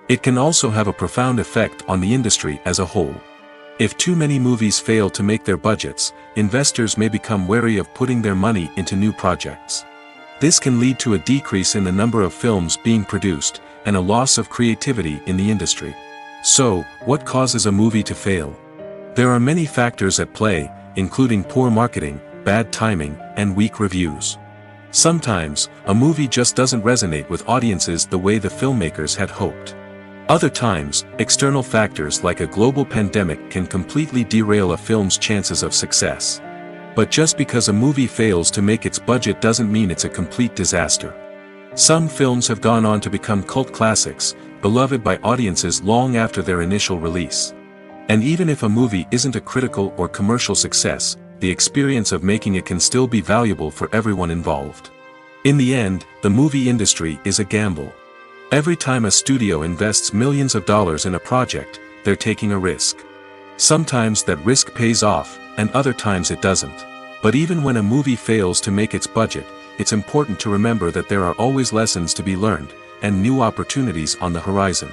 It can also have a profound effect on the industry as a whole. If too many movies fail to make their budgets, investors may become wary of putting their money into new projects. This can lead to a decrease in the number of films being produced, and a loss of creativity in the industry. So, what causes a movie to fail? There are many factors at play, including poor marketing, bad timing, and weak reviews. Sometimes, a movie just doesn't resonate with audiences the way the filmmakers had hoped. Other times, external factors like a global pandemic can completely derail a film's chances of success. But just because a movie fails to make its budget doesn't mean it's a complete disaster. Some films have gone on to become cult classics, beloved by audiences long after their initial release. And even if a movie isn't a critical or commercial success, the experience of making it can still be valuable for everyone involved. In the end, the movie industry is a gamble. Every time a studio invests millions of dollars in a project, they're taking a risk. Sometimes that risk pays off, and other times it doesn't. But even when a movie fails to make its budget, it's important to remember that there are always lessons to be learned, and new opportunities on the horizon.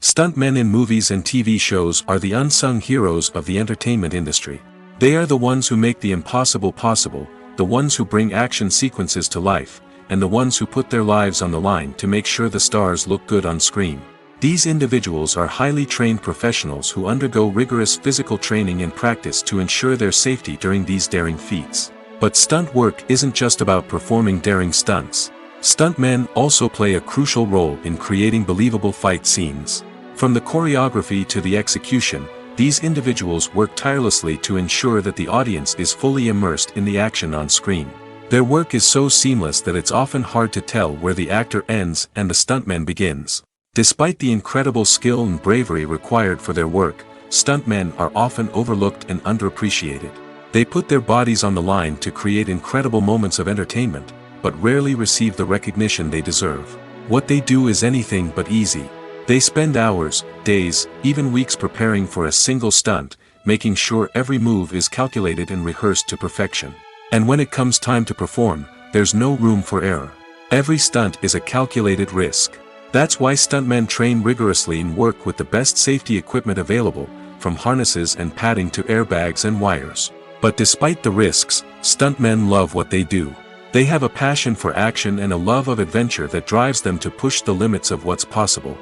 Stuntmen in movies and TV shows are the unsung heroes of the entertainment industry. They are the ones who make the impossible possible, the ones who bring action sequences to life, and the ones who put their lives on the line to make sure the stars look good on screen. These individuals are highly trained professionals who undergo rigorous physical training and practice to ensure their safety during these daring feats. But stunt work isn't just about performing daring stunts. Stuntmen also play a crucial role in creating believable fight scenes. From the choreography to the execution, these individuals work tirelessly to ensure that the audience is fully immersed in the action on screen. Their work is so seamless that it's often hard to tell where the actor ends and the stuntman begins. Despite the incredible skill and bravery required for their work, stuntmen are often overlooked and underappreciated. They put their bodies on the line to create incredible moments of entertainment, but rarely receive the recognition they deserve. What they do is anything but easy. They spend hours, days, even weeks preparing for a single stunt, making sure every move is calculated and rehearsed to perfection. And when it comes time to perform, there's no room for error. Every stunt is a calculated risk. That's why stuntmen train rigorously and work with the best safety equipment available, from harnesses and padding to airbags and wires. But despite the risks, stuntmen love what they do. They have a passion for action and a love of adventure that drives them to push the limits of what's possible.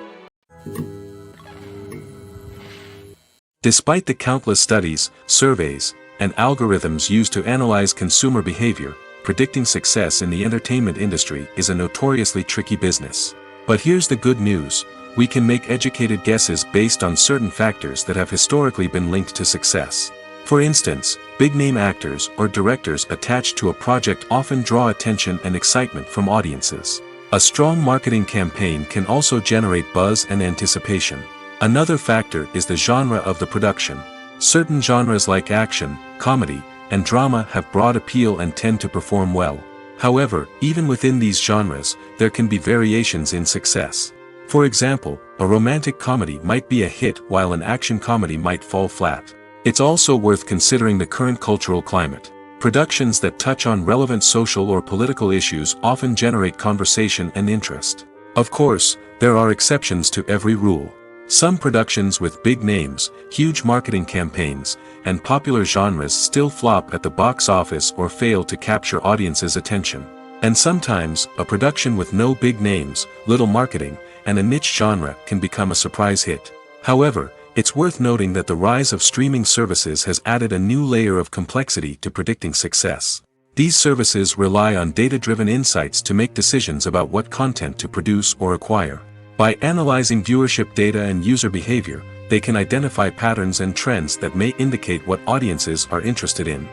Despite the countless studies, surveys, and algorithms used to analyze consumer behavior, predicting success in the entertainment industry is a notoriously tricky business. But here's the good news: we can make educated guesses based on certain factors that have historically been linked to success. For instance, big-name actors or directors attached to a project often draw attention and excitement from audiences. A strong marketing campaign can also generate buzz and anticipation. Another factor is the genre of the production. Certain genres like action, comedy, and drama have broad appeal and tend to perform well. However, even within these genres, there can be variations in success. For example, a romantic comedy might be a hit while an action comedy might fall flat. It's also worth considering the current cultural climate. Productions that touch on relevant social or political issues often generate conversation and interest. Of course, there are exceptions to every rule. Some productions with big names, huge marketing campaigns, and popular genres still flop at the box office or fail to capture audiences' attention. And sometimes, a production with no big names, little marketing, and a niche genre can become a surprise hit. However, it's worth noting that the rise of streaming services has added a new layer of complexity to predicting success. These services rely on data-driven insights to make decisions about what content to produce or acquire. By analyzing viewership data and user behavior, they can identify patterns and trends that may indicate what audiences are interested in.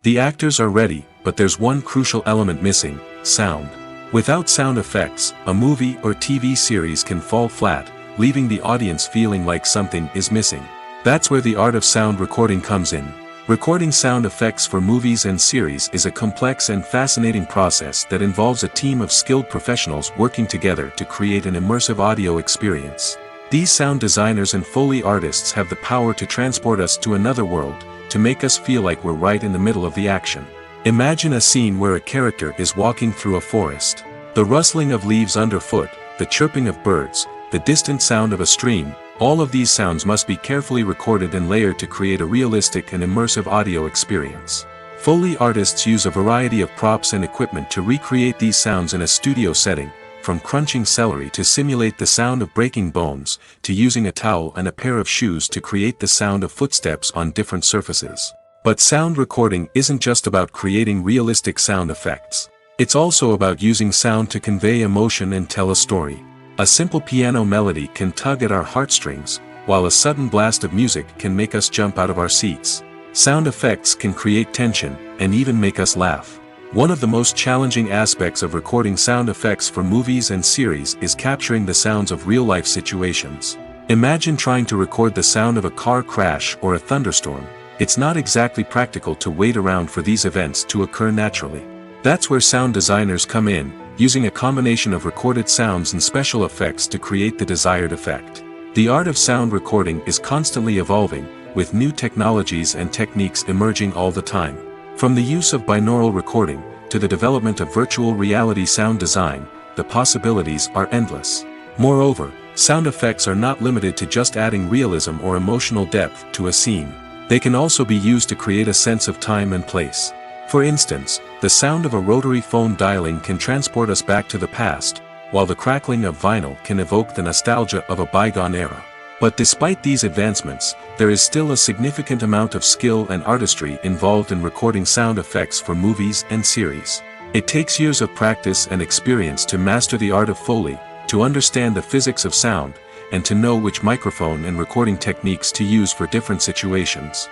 The actors are ready, but there's one crucial element missing: sound. Without sound effects, a movie or TV series can fall flat, leaving the audience feeling like something is missing. That's where the art of sound recording comes in. Recording sound effects for movies and series is a complex and fascinating process that involves a team of skilled professionals working together to create an immersive audio experience. These sound designers and Foley artists have the power to transport us to another world, to make us feel like we're right in the middle of the action. Imagine a scene where a character is walking through a forest. The rustling of leaves underfoot, the chirping of birds, the distant sound of a stream, all of these sounds must be carefully recorded and layered to create a realistic and immersive audio experience. Foley artists use a variety of props and equipment to recreate these sounds in a studio setting, from crunching celery to simulate the sound of breaking bones, to using a towel and a pair of shoes to create the sound of footsteps on different surfaces. But sound recording isn't just about creating realistic sound effects. It's also about using sound to convey emotion and tell a story. A simple piano melody can tug at our heartstrings, while a sudden blast of music can make us jump out of our seats. Sound effects can create tension, and even make us laugh. One of the most challenging aspects of recording sound effects for movies and series is capturing the sounds of real-life situations. Imagine trying to record the sound of a car crash or a thunderstorm. It's not exactly practical to wait around for these events to occur naturally. That's where sound designers come in, using a combination of recorded sounds and special effects to create the desired effect. The art of sound recording is constantly evolving, with new technologies and techniques emerging all the time. From the use of binaural recording, to the development of virtual reality sound design, the possibilities are endless. Moreover, sound effects are not limited to just adding realism or emotional depth to a scene. They can also be used to create a sense of time and place. For instance, the sound of a rotary phone dialing can transport us back to the past, while the crackling of vinyl can evoke the nostalgia of a bygone era. But despite these advancements, there is still a significant amount of skill and artistry involved in recording sound effects for movies and series. It takes years of practice and experience to master the art of Foley, to understand the physics of sound, and to know which microphone and recording techniques to use for different situations.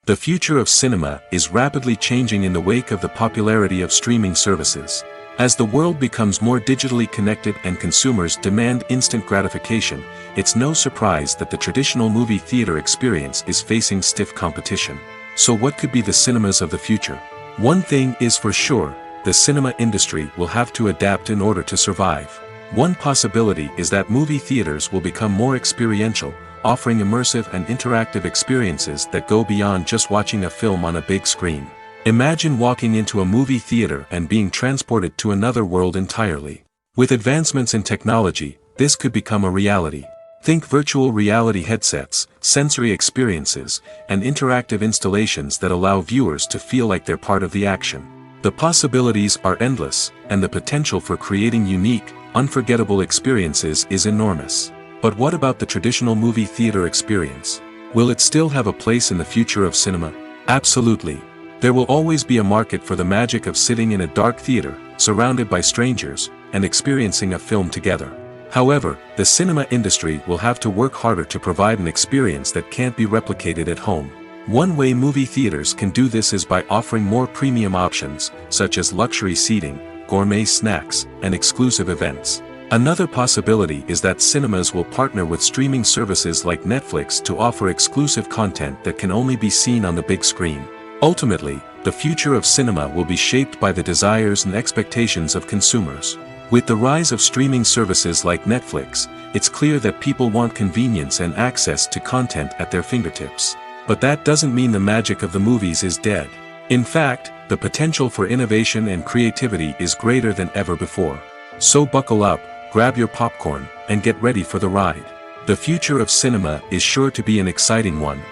The future of cinema is rapidly changing in the wake of the popularity of streaming services. As the world becomes more digitally connected and consumers demand instant gratification, it's no surprise that the traditional movie theater experience is facing stiff competition. So what could be the cinemas of the future? One thing is for sure, the cinema industry will have to adapt in order to survive. One possibility is that movie theaters will become more experiential, offering immersive and interactive experiences that go beyond just watching a film on a big screen. Imagine walking into a movie theater and being transported to another world entirely. With advancements in technology, this could become a reality. Think virtual reality headsets, sensory experiences, and interactive installations that allow viewers to feel like they're part of the action. The possibilities are endless, and the potential for creating unique, unforgettable experiences is enormous. But what about the traditional movie theater experience? Will it still have a place in the future of cinema? Absolutely. There will always be a market for the magic of sitting in a dark theater, surrounded by strangers, and experiencing a film together. However, the cinema industry will have to work harder to provide an experience that can't be replicated at home. One way movie theaters can do this is by offering more premium options, such as luxury seating, gourmet snacks, and exclusive events. Another possibility is that cinemas will partner with streaming services like Netflix to offer exclusive content that can only be seen on the big screen. Ultimately, the future of cinema will be shaped by the desires and expectations of consumers. With the rise of streaming services like Netflix, it's clear that people want convenience and access to content at their fingertips. But that doesn't mean the magic of the movies is dead. In fact, the potential for innovation and creativity is greater than ever before. So buckle up, grab your popcorn, and get ready for the ride. The future of cinema is sure to be an exciting one.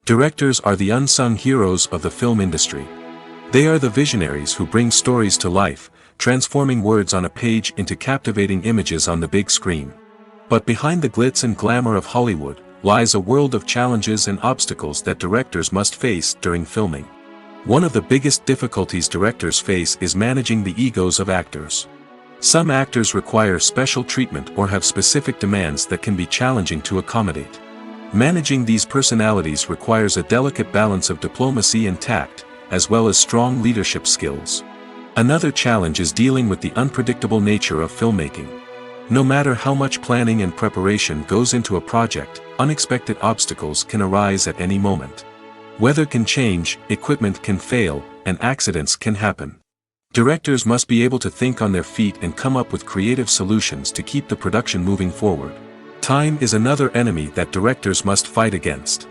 Directors are the unsung heroes of the film industry. They are the visionaries who bring stories to life, transforming words on a page into captivating images on the big screen. But behind the glitz and glamour of Hollywood, lies a world of challenges and obstacles that directors must face during filming. One of the biggest difficulties directors face is managing the egos of actors. Some actors require special treatment or have specific demands that can be challenging to accommodate. Managing these personalities requires a delicate balance of diplomacy and tact, as well as strong leadership skills. Another challenge is dealing with the unpredictable nature of filmmaking. No matter how much planning and preparation goes into a project, unexpected obstacles can arise at any moment. Weather can change, equipment can fail, and accidents can happen. Directors must be able to think on their feet and come up with creative solutions to keep the production moving forward. Time is another enemy that directors must fight against.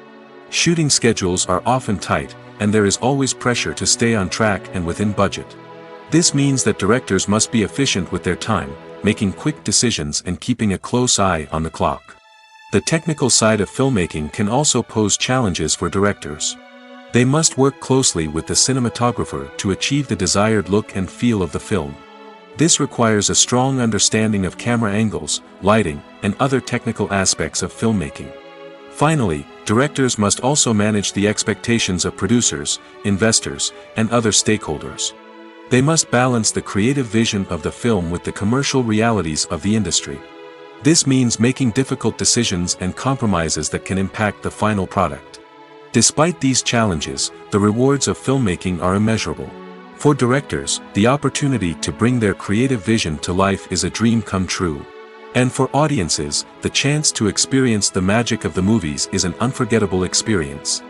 Shooting schedules are often tight, and there is always pressure to stay on track and within budget. This means that directors must be efficient with their time, making quick decisions and keeping a close eye on the clock. The technical side of filmmaking can also pose challenges for directors. They must work closely with the cinematographer to achieve the desired look and feel of the film. This requires a strong understanding of camera angles, lighting, and other technical aspects of filmmaking. Finally, directors must also manage the expectations of producers, investors, and other stakeholders. They must balance the creative vision of the film with the commercial realities of the industry. This means making difficult decisions and compromises that can impact the final product. Despite these challenges, the rewards of filmmaking are immeasurable. For directors, the opportunity to bring their creative vision to life is a dream come true. And for audiences, the chance to experience the magic of the movies is an unforgettable experience.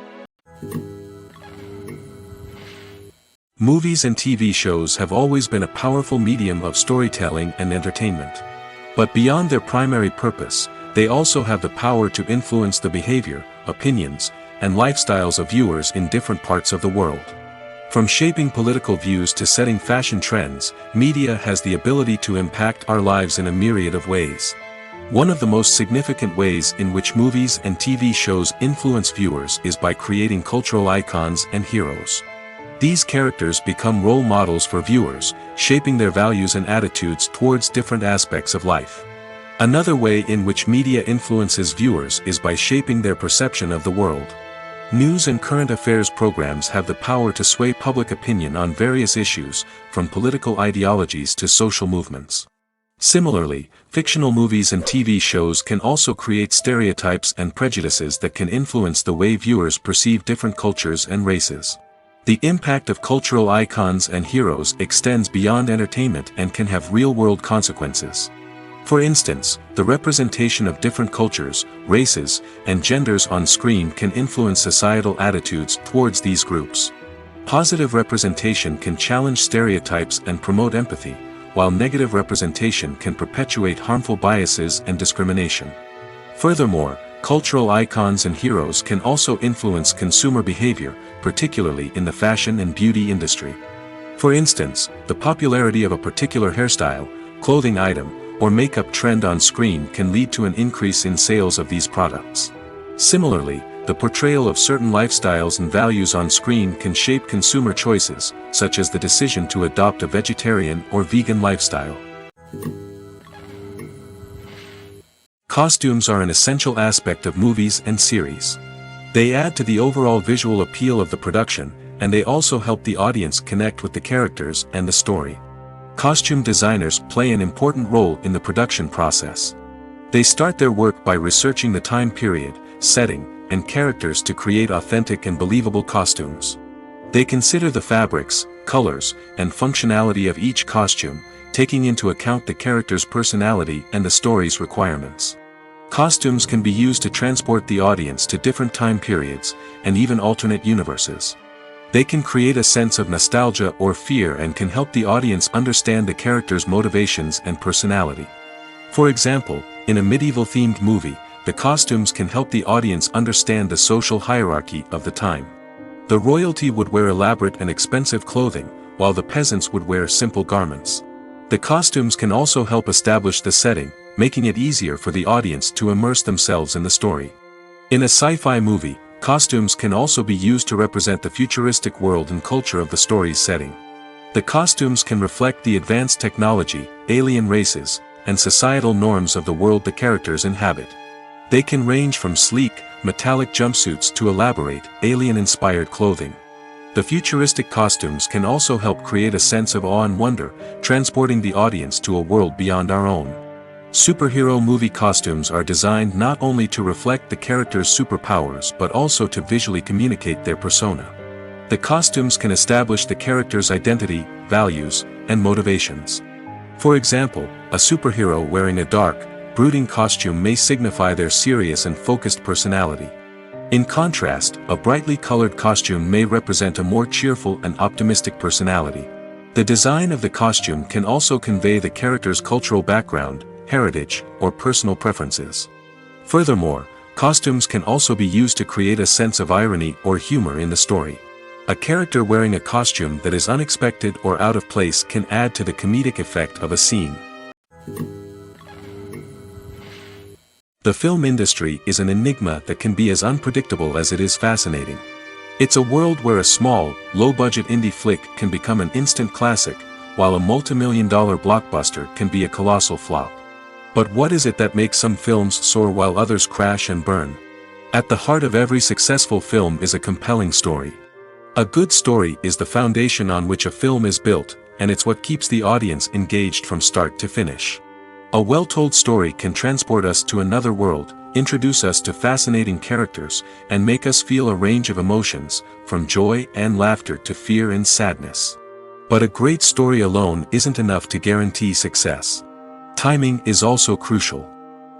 Movies and TV shows have always been a powerful medium of storytelling and entertainment. But beyond their primary purpose, they also have the power to influence the behavior, opinions, and lifestyles of viewers in different parts of the world. From shaping political views to setting fashion trends, media has the ability to impact our lives in a myriad of ways. One of the most significant ways in which movies and TV shows influence viewers is by creating cultural icons and heroes. These characters become role models for viewers, shaping their values and attitudes towards different aspects of life. Another way in which media influences viewers is by shaping their perception of the world. News and current affairs programs have the power to sway public opinion on various issues, from political ideologies to social movements. Similarly, fictional movies and TV shows can also create stereotypes and prejudices that can influence the way viewers perceive different cultures and races. The impact of cultural icons and heroes extends beyond entertainment and can have real-world consequences. For instance, the representation of different cultures, races, and genders on screen can influence societal attitudes towards these groups. Positive representation can challenge stereotypes and promote empathy, while negative representation can perpetuate harmful biases and discrimination. Furthermore, cultural icons and heroes can also influence consumer behavior, particularly in the fashion and beauty industry. For instance, the popularity of a particular hairstyle, clothing item, or makeup trend on screen can lead to an increase in sales of these products. Similarly, the portrayal of certain lifestyles and values on screen can shape consumer choices, such as the decision to adopt a vegetarian or vegan lifestyle. Costumes are an essential aspect of movies and series. They add to the overall visual appeal of the production, and they also help the audience connect with the characters and the story. Costume designers play an important role in the production process. They start their work by researching the time period, setting, and characters to create authentic and believable costumes. They consider the fabrics, colors, and functionality of each costume, taking into account the character's personality and the story's requirements. Costumes can be used to transport the audience to different time periods, and even alternate universes. They can create a sense of nostalgia or fear and can help the audience understand the character's motivations and personality. For example, in a medieval-themed movie, the costumes can help the audience understand the social hierarchy of the time. The royalty would wear elaborate and expensive clothing, while the peasants would wear simple garments. The costumes can also help establish the setting, making it easier for the audience to immerse themselves in the story. In a sci-fi movie, costumes can also be used to represent the futuristic world and culture of the story's setting. The costumes can reflect the advanced technology, alien races, and societal norms of the world the characters inhabit. They can range from sleek, metallic jumpsuits to elaborate, alien-inspired clothing. The futuristic costumes can also help create a sense of awe and wonder, transporting the audience to a world beyond our own. Superhero movie costumes are designed not only to reflect the character's superpowers but also to visually communicate their persona. The costumes can establish the character's identity, values, and motivations. For example, a superhero wearing a dark, brooding costume may signify their serious and focused personality. In contrast, a brightly colored costume may represent a more cheerful and optimistic personality. The design of the costume can also convey the character's cultural background, heritage, or personal preferences. Furthermore, costumes can also be used to create a sense of irony or humor in the story. A character wearing a costume that is unexpected or out of place can add to the comedic effect of a scene. The film industry is an enigma that can be as unpredictable as it is fascinating. It's a world where a small, low-budget indie flick can become an instant classic, while a multi-million-dollar blockbuster can be a colossal flop. But what is it that makes some films soar while others crash and burn? At the heart of every successful film is a compelling story. A good story is the foundation on which a film is built, and it's what keeps the audience engaged from start to finish. A well-told story can transport us to another world, introduce us to fascinating characters, and make us feel a range of emotions, from joy and laughter to fear and sadness. But a great story alone isn't enough to guarantee success. Timing is also crucial.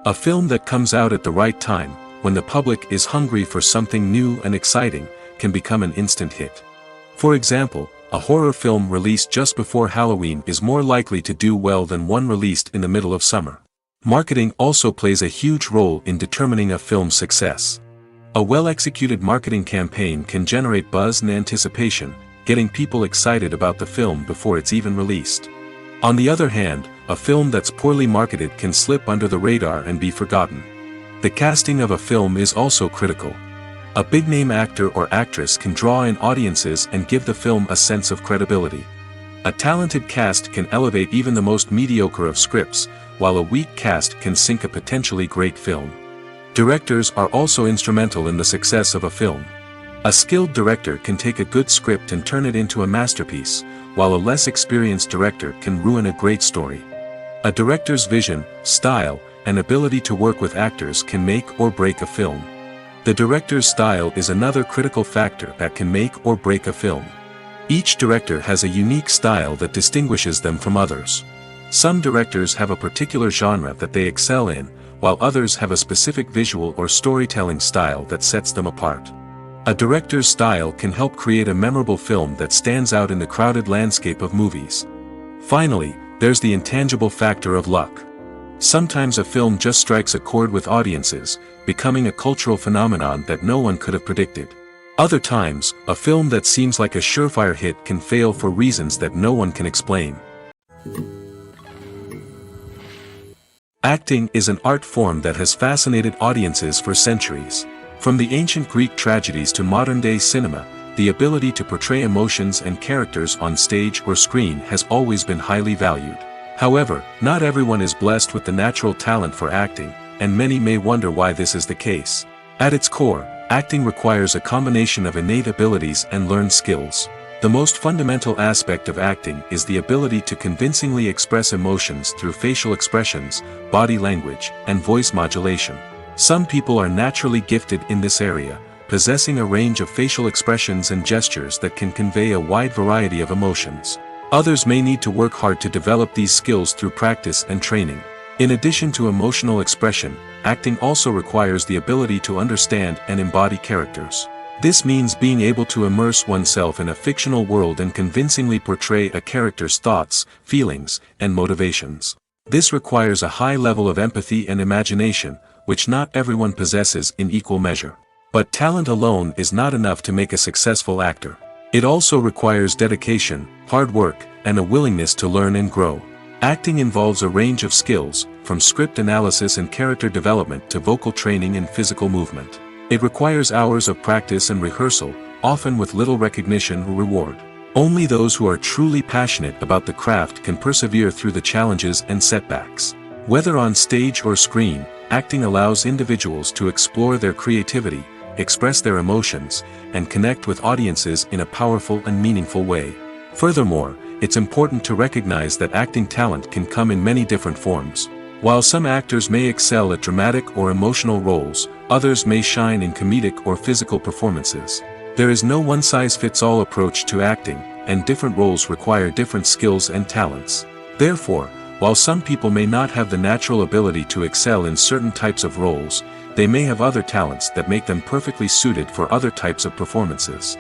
A film that comes out at the right time, when the public is hungry for something new and exciting, can become an instant hit. For example, a horror film released just before Halloween is more likely to do well than one released in the middle of summer. Marketing also plays a huge role in determining a film's success. A well-executed marketing campaign can generate buzz and anticipation, getting people excited about the film before it's even released. On the other hand, a film that's poorly marketed can slip under the radar and be forgotten. The casting of a film is also critical. A big-name actor or actress can draw in audiences and give the film a sense of credibility. A talented cast can elevate even the most mediocre of scripts, while a weak cast can sink a potentially great film. Directors are also instrumental in the success of a film. A skilled director can take a good script and turn it into a masterpiece, while a less experienced director can ruin a great story. A director's vision, style, and ability to work with actors can make or break a film. The director's style is another critical factor that can make or break a film. Each director has a unique style that distinguishes them from others. Some directors have a particular genre that they excel in, while others have a specific visual or storytelling style that sets them apart. A director's style can help create a memorable film that stands out in the crowded landscape of movies. Finally, there's the intangible factor of luck. Sometimes a film just strikes a chord with audiences, becoming a cultural phenomenon that no one could have predicted. Other times, a film that seems like a surefire hit can fail for reasons that no one can explain. Acting is an art form that has fascinated audiences for centuries. From the ancient Greek tragedies to modern-day cinema, the ability to portray emotions and characters on stage or screen has always been highly valued. However, not everyone is blessed with the natural talent for acting, and many may wonder why this is the case. At its core, acting requires a combination of innate abilities and learned skills. The most fundamental aspect of acting is the ability to convincingly express emotions through facial expressions, body language, and voice modulation. Some people are naturally gifted in this area, possessing a range of facial expressions and gestures that can convey a wide variety of emotions. Others may need to work hard to develop these skills through practice and training. In addition to emotional expression, acting also requires the ability to understand and embody characters. This means being able to immerse oneself in a fictional world and convincingly portray a character's thoughts, feelings, and motivations. This requires a high level of empathy and imagination, which not everyone possesses in equal measure. But talent alone is not enough to make a successful actor. It also requires dedication, hard work, and a willingness to learn and grow. Acting involves a range of skills, from script analysis and character development to vocal training and physical movement. It requires hours of practice and rehearsal, often with little recognition or reward. Only those who are truly passionate about the craft can persevere through the challenges and setbacks. Whether on stage or screen, acting allows individuals to explore their creativity, express their emotions, and connect with audiences in a powerful and meaningful way. Furthermore, it's important to recognize that acting talent can come in many different forms. While some actors may excel at dramatic or emotional roles, others may shine in comedic or physical performances. There is no one-size-fits-all approach to acting, and different roles require different skills and talents. Therefore, while some people may not have the natural ability to excel in certain types of roles, they may have other talents that make them perfectly suited for other types of performances.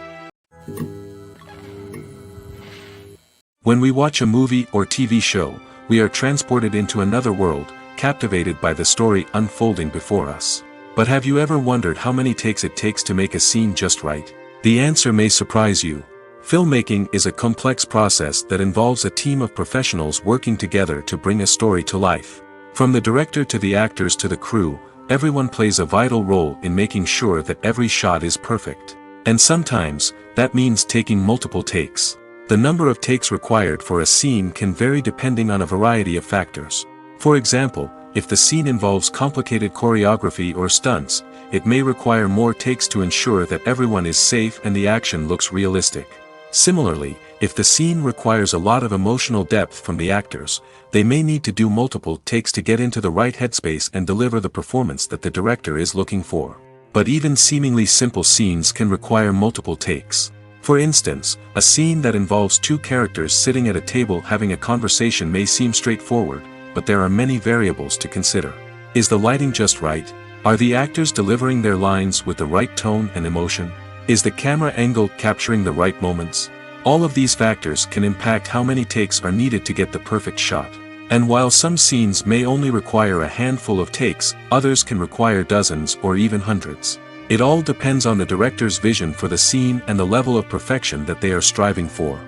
When we watch a movie or TV show, we are transported into another world, captivated by the story unfolding before us. But have you ever wondered how many takes it takes to make a scene just right? The answer may surprise you. Filmmaking is a complex process that involves a team of professionals working together to bring a story to life. From the director to the actors to the crew, everyone plays a vital role in making sure that every shot is perfect. And sometimes, that means taking multiple takes. The number of takes required for a scene can vary depending on a variety of factors. For example, if the scene involves complicated choreography or stunts, it may require more takes to ensure that everyone is safe and the action looks realistic. Similarly, if the scene requires a lot of emotional depth from the actors, they may need to do multiple takes to get into the right headspace and deliver the performance that the director is looking for. But even seemingly simple scenes can require multiple takes. For instance, a scene that involves two characters sitting at a table having a conversation may seem straightforward, but there are many variables to consider. Is the lighting just right? Are the actors delivering their lines with the right tone and emotion? Is the camera angle capturing the right moments? All of these factors can impact how many takes are needed to get the perfect shot. And while some scenes may only require a handful of takes, others can require dozens or even hundreds. It all depends on the director's vision for the scene and the level of perfection that they are striving for.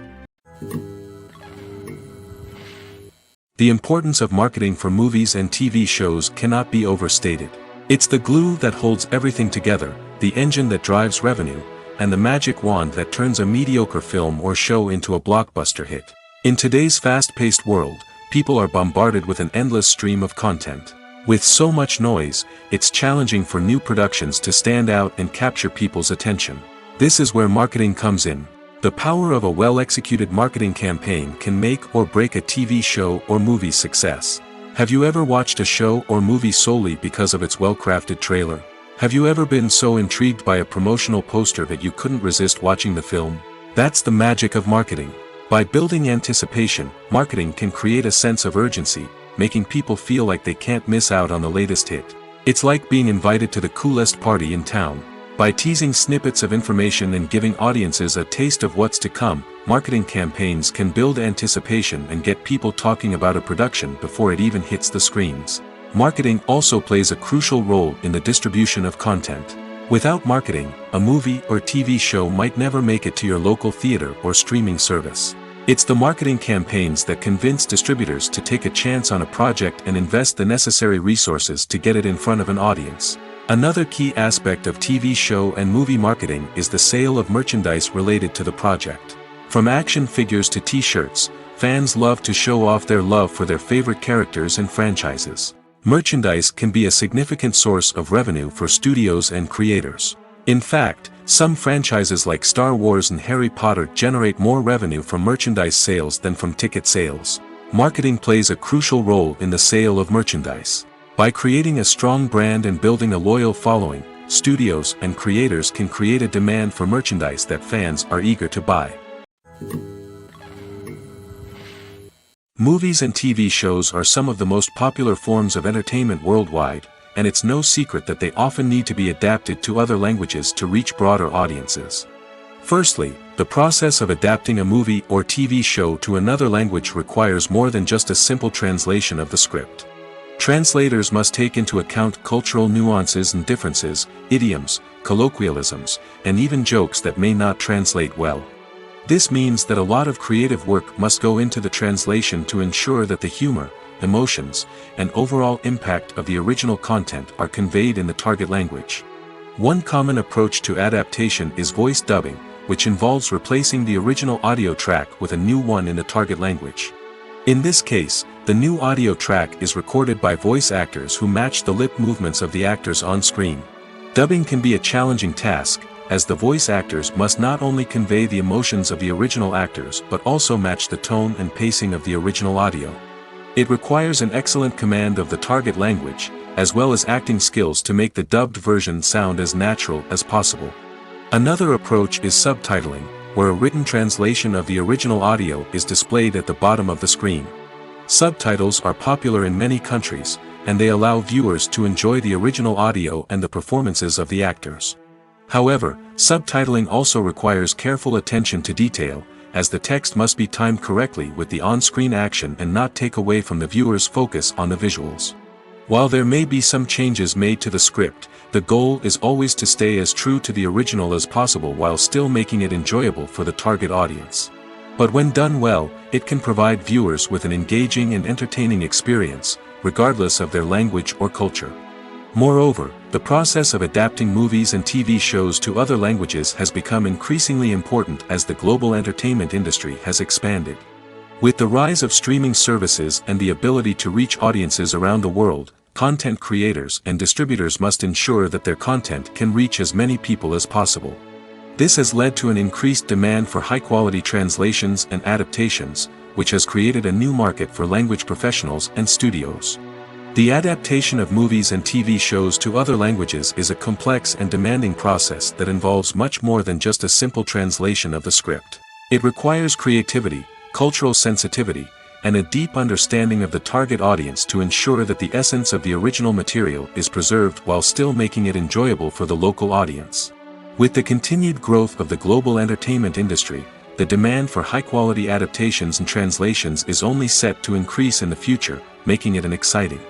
The importance of marketing for movies and TV shows cannot be overstated. It's the glue that holds everything together, the engine that drives revenue, and the magic wand that turns a mediocre film or show into a blockbuster hit. In today's fast-paced world, people are bombarded with an endless stream of content. With so much noise, it's challenging for new productions to stand out and capture people's attention. This is where marketing comes in. The power of a well-executed marketing campaign can make or break a TV show or movie's success. Have you ever watched a show or movie solely because of its well-crafted trailer? Have you ever been so intrigued by a promotional poster that you couldn't resist watching the film? That's the magic of marketing. By building anticipation, marketing can create a sense of urgency, making people feel like they can't miss out on the latest hit. It's like being invited to the coolest party in town. By teasing snippets of information and giving audiences a taste of what's to come, marketing campaigns can build anticipation and get people talking about a production before it even hits the screens. Marketing also plays a crucial role in the distribution of content. Without marketing, a movie or TV show might never make it to your local theater or streaming service. It's the marketing campaigns that convince distributors to take a chance on a project and invest the necessary resources to get it in front of an audience. Another key aspect of TV show and movie marketing is the sale of merchandise related to the project. From action figures to t-shirts, fans love to show off their love for their favorite characters and franchises. Merchandise can be a significant source of revenue for studios and creators. In fact, some franchises like Star Wars and Harry Potter generate more revenue from merchandise sales than from ticket sales. Marketing plays a crucial role in the sale of merchandise. By creating a strong brand and building a loyal following, studios and creators can create a demand for merchandise that fans are eager to buy. Movies and TV shows are some of the most popular forms of entertainment worldwide, and it's no secret that they often need to be adapted to other languages to reach broader audiences. Firstly, the process of adapting a movie or TV show to another language requires more than just a simple translation of the script. Translators must take into account cultural nuances and differences, idioms, colloquialisms, and even jokes that may not translate well. This means that a lot of creative work must go into the translation to ensure that the humor, emotions, and overall impact of the original content are conveyed in the target language. One common approach to adaptation is voice dubbing, which involves replacing the original audio track with a new one in the target language. In this case, the new audio track is recorded by voice actors who match the lip movements of the actors on screen. Dubbing can be a challenging task, as the voice actors must not only convey the emotions of the original actors but also match the tone and pacing of the original audio. It requires an excellent command of the target language, as well as acting skills to make the dubbed version sound as natural as possible. Another approach is subtitling, where a written translation of the original audio is displayed at the bottom of the screen. Subtitles are popular in many countries, and they allow viewers to enjoy the original audio and the performances of the actors. However, subtitling also requires careful attention to detail, as the text must be timed correctly with the on-screen action and not take away from the viewer's focus on the visuals. While there may be some changes made to the script, the goal is always to stay as true to the original as possible while still making it enjoyable for the target audience. But when done well, it can provide viewers with an engaging and entertaining experience, regardless of their language or culture. Moreover, the process of adapting movies and TV shows to other languages has become increasingly important as the global entertainment industry has expanded. With the rise of streaming services and the ability to reach audiences around the world, content creators and distributors must ensure that their content can reach as many people as possible. This has led to an increased demand for high-quality translations and adaptations, which has created a new market for language professionals and studios. The adaptation of movies and TV shows to other languages is a complex and demanding process that involves much more than just a simple translation of the script. It requires creativity, cultural sensitivity, and a deep understanding of the target audience to ensure that the essence of the original material is preserved while still making it enjoyable for the local audience. With the continued growth of the global entertainment industry, the demand for high-quality adaptations and translations is only set to increase in the future, making it an exciting.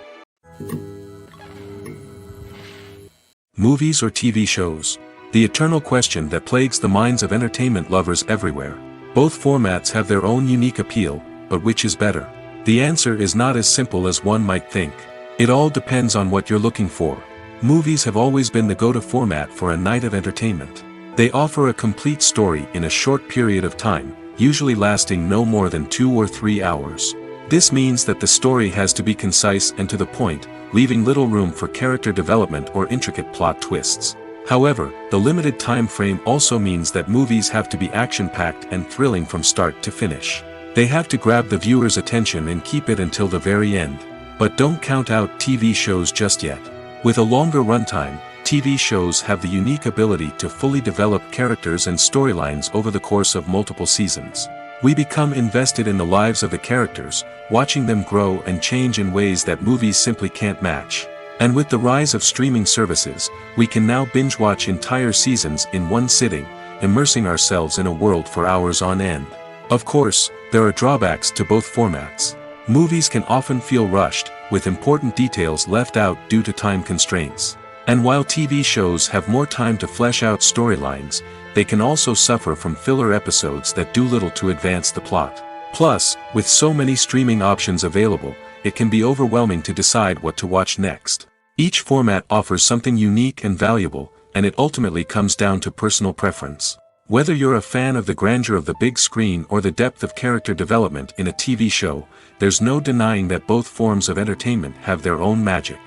Movies or TV shows? The eternal question that plagues the minds of entertainment lovers everywhere. Both formats have their own unique appeal, but which is better? The answer is not as simple as one might think. It all depends on what you're looking for. Movies have always been the go-to format for a night of entertainment. They offer a complete story in a short period of time, usually lasting no more than 2 or 3 hours. This means that the story has to be concise and to the point, leaving little room for character development or intricate plot twists. However, the limited time frame also means that movies have to be action-packed and thrilling from start to finish. They have to grab the viewer's attention and keep it until the very end. But don't count out TV shows just yet. With a longer runtime, TV shows have the unique ability to fully develop characters and storylines over the course of multiple seasons. We become invested in the lives of the characters, watching them grow and change in ways that movies simply can't match. And with the rise of streaming services, we can now binge-watch entire seasons in one sitting, immersing ourselves in a world for hours on end. Of course, there are drawbacks to both formats. Movies can often feel rushed, with important details left out due to time constraints. And while TV shows have more time to flesh out storylines, they can also suffer from filler episodes that do little to advance the plot. Plus, with so many streaming options available, it can be overwhelming to decide what to watch next. Each format offers something unique and valuable, and it ultimately comes down to personal preference. Whether you're a fan of the grandeur of the big screen or the depth of character development in a TV show, there's no denying that both forms of entertainment have their own magic.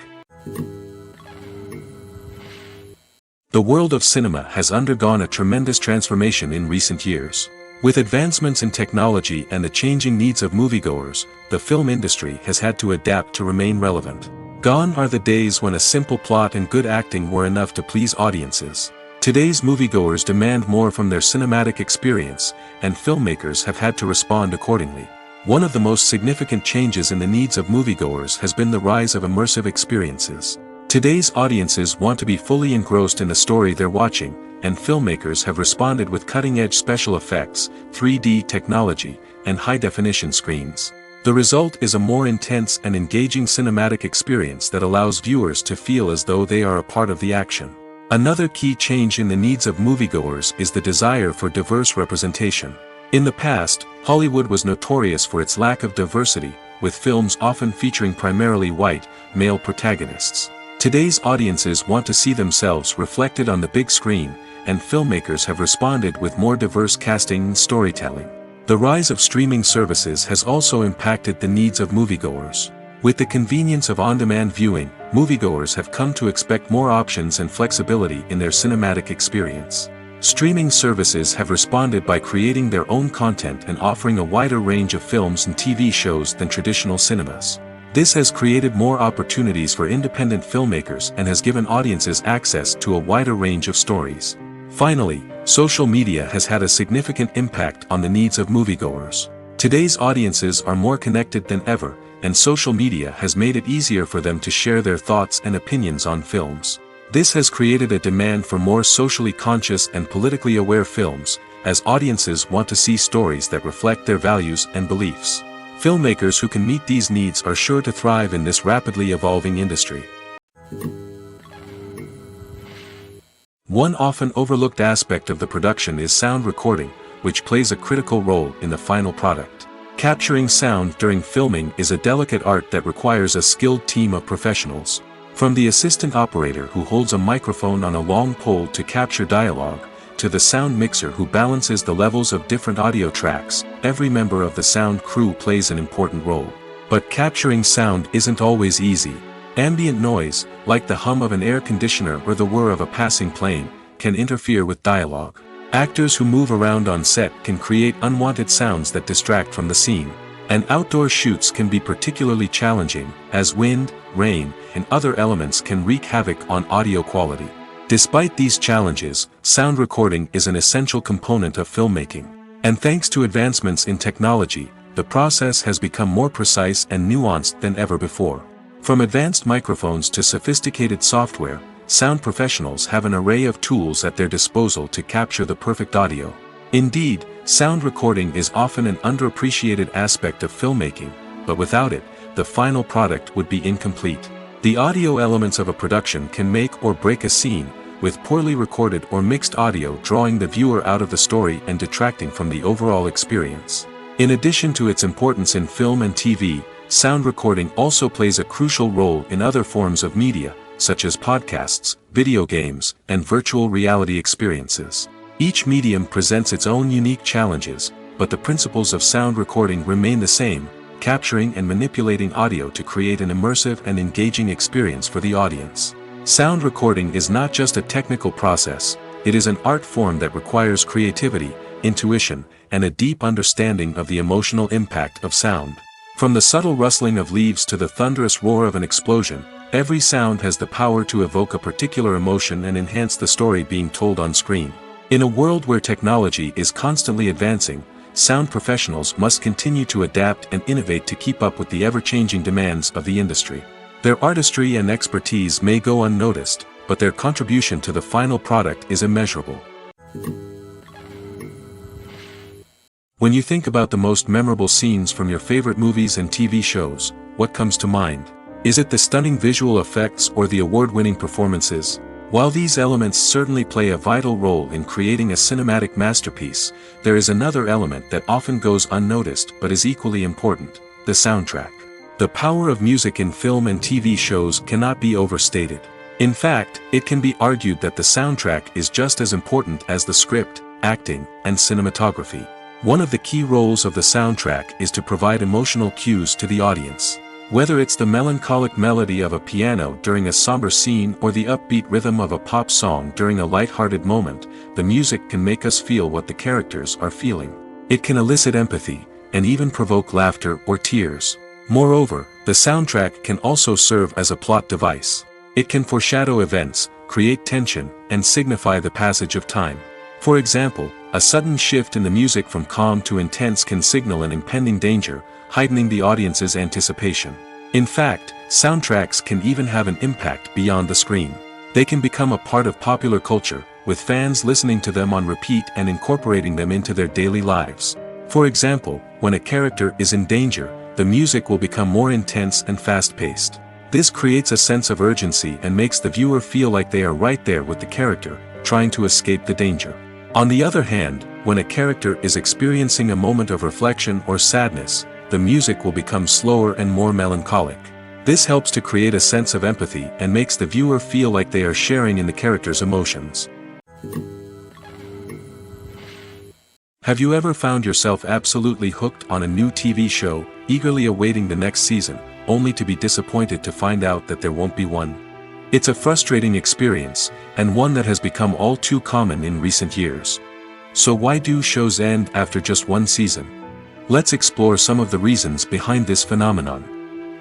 The world of cinema has undergone a tremendous transformation in recent years. With advancements in technology and the changing needs of moviegoers, the film industry has had to adapt to remain relevant. Gone are the days when a simple plot and good acting were enough to please audiences. Today's moviegoers demand more from their cinematic experience, and filmmakers have had to respond accordingly. One of the most significant changes in the needs of moviegoers has been the rise of immersive experiences. Today's audiences want to be fully engrossed in the story they're watching, and filmmakers have responded with cutting-edge special effects, 3D technology, and high-definition screens. The result is a more intense and engaging cinematic experience that allows viewers to feel as though they are a part of the action. Another key change in the needs of moviegoers is the desire for diverse representation. In the past, Hollywood was notorious for its lack of diversity, with films often featuring primarily white, male protagonists. Today's audiences want to see themselves reflected on the big screen, and filmmakers have responded with more diverse casting and storytelling. The rise of streaming services has also impacted the needs of moviegoers. With the convenience of on-demand viewing, moviegoers have come to expect more options and flexibility in their cinematic experience. Streaming services have responded by creating their own content and offering a wider range of films and TV shows than traditional cinemas. This has created more opportunities for independent filmmakers and has given audiences access to a wider range of stories. Finally, social media has had a significant impact on the needs of moviegoers. Today's audiences are more connected than ever, and social media has made it easier for them to share their thoughts and opinions on films. This has created a demand for more socially conscious and politically aware films, as audiences want to see stories that reflect their values and beliefs. Filmmakers who can meet these needs are sure to thrive in this rapidly evolving industry. One often overlooked aspect of the production is sound recording, which plays a critical role in the final product. Capturing sound during filming is a delicate art that requires a skilled team of professionals. From the assistant operator who holds a microphone on a long pole to capture dialogue, to the sound mixer who balances the levels of different audio tracks, every member of the sound crew plays an important role. But capturing sound isn't always easy. Ambient noise, like the hum of an air conditioner or the whir of a passing plane, can interfere with dialogue. Actors who move around on set can create unwanted sounds that distract from the scene. And outdoor shoots can be particularly challenging, as wind, rain, and other elements can wreak havoc on audio quality. Despite these challenges, sound recording is an essential component of filmmaking. And thanks to advancements in technology, the process has become more precise and nuanced than ever before. From advanced microphones to sophisticated software, sound professionals have an array of tools at their disposal to capture the perfect audio. Indeed, sound recording is often an underappreciated aspect of filmmaking, but without it, the final product would be incomplete. The audio elements of a production can make or break a scene, with poorly recorded or mixed audio drawing the viewer out of the story and detracting from the overall experience. In addition to its importance in film and TV, sound recording also plays a crucial role in other forms of media, such as podcasts, video games, and virtual reality experiences. Each medium presents its own unique challenges, but the principles of sound recording remain the same, capturing and manipulating audio to create an immersive and engaging experience for the audience. Sound recording is not just a technical process, it is an art form that requires creativity, intuition, and a deep understanding of the emotional impact of sound. From the subtle rustling of leaves to the thunderous roar of an explosion, every sound has the power to evoke a particular emotion and enhance the story being told on screen. In a world where technology is constantly advancing, sound professionals must continue to adapt and innovate to keep up with the ever-changing demands of the industry. Their artistry and expertise may go unnoticed, but their contribution to the final product is immeasurable. When you think about the most memorable scenes from your favorite movies and TV shows, what comes to mind? Is it the stunning visual effects or the award-winning performances? While these elements certainly play a vital role in creating a cinematic masterpiece, there is another element that often goes unnoticed but is equally important: the soundtrack. The power of music in film and TV shows cannot be overstated. In fact, it can be argued that the soundtrack is just as important as the script, acting, and cinematography. One of the key roles of the soundtrack is to provide emotional cues to the audience. Whether it's the melancholic melody of a piano during a somber scene or the upbeat rhythm of a pop song during a light-hearted moment, the music can make us feel what the characters are feeling. It can elicit empathy, and even provoke laughter or tears. Moreover, the soundtrack can also serve as a plot device. It can foreshadow events, create tension, and signify the passage of time. For example, a sudden shift in the music from calm to intense can signal an impending danger, heightening the audience's anticipation. In fact, soundtracks can even have an impact beyond the screen. They can become a part of popular culture, with fans listening to them on repeat and incorporating them into their daily lives. For example, when a character is in danger, the music will become more intense and fast-paced. This creates a sense of urgency and makes the viewer feel like they are right there with the character, trying to escape the danger. On the other hand, when a character is experiencing a moment of reflection or sadness, the music will become slower and more melancholic. This helps to create a sense of empathy and makes the viewer feel like they are sharing in the character's emotions. Have you ever found yourself absolutely hooked on a new TV show, eagerly awaiting the next season, only to be disappointed to find out that there won't be one? It's a frustrating experience, and one that has become all too common in recent years. So why do shows end after just one season? Let's explore some of the reasons behind this phenomenon.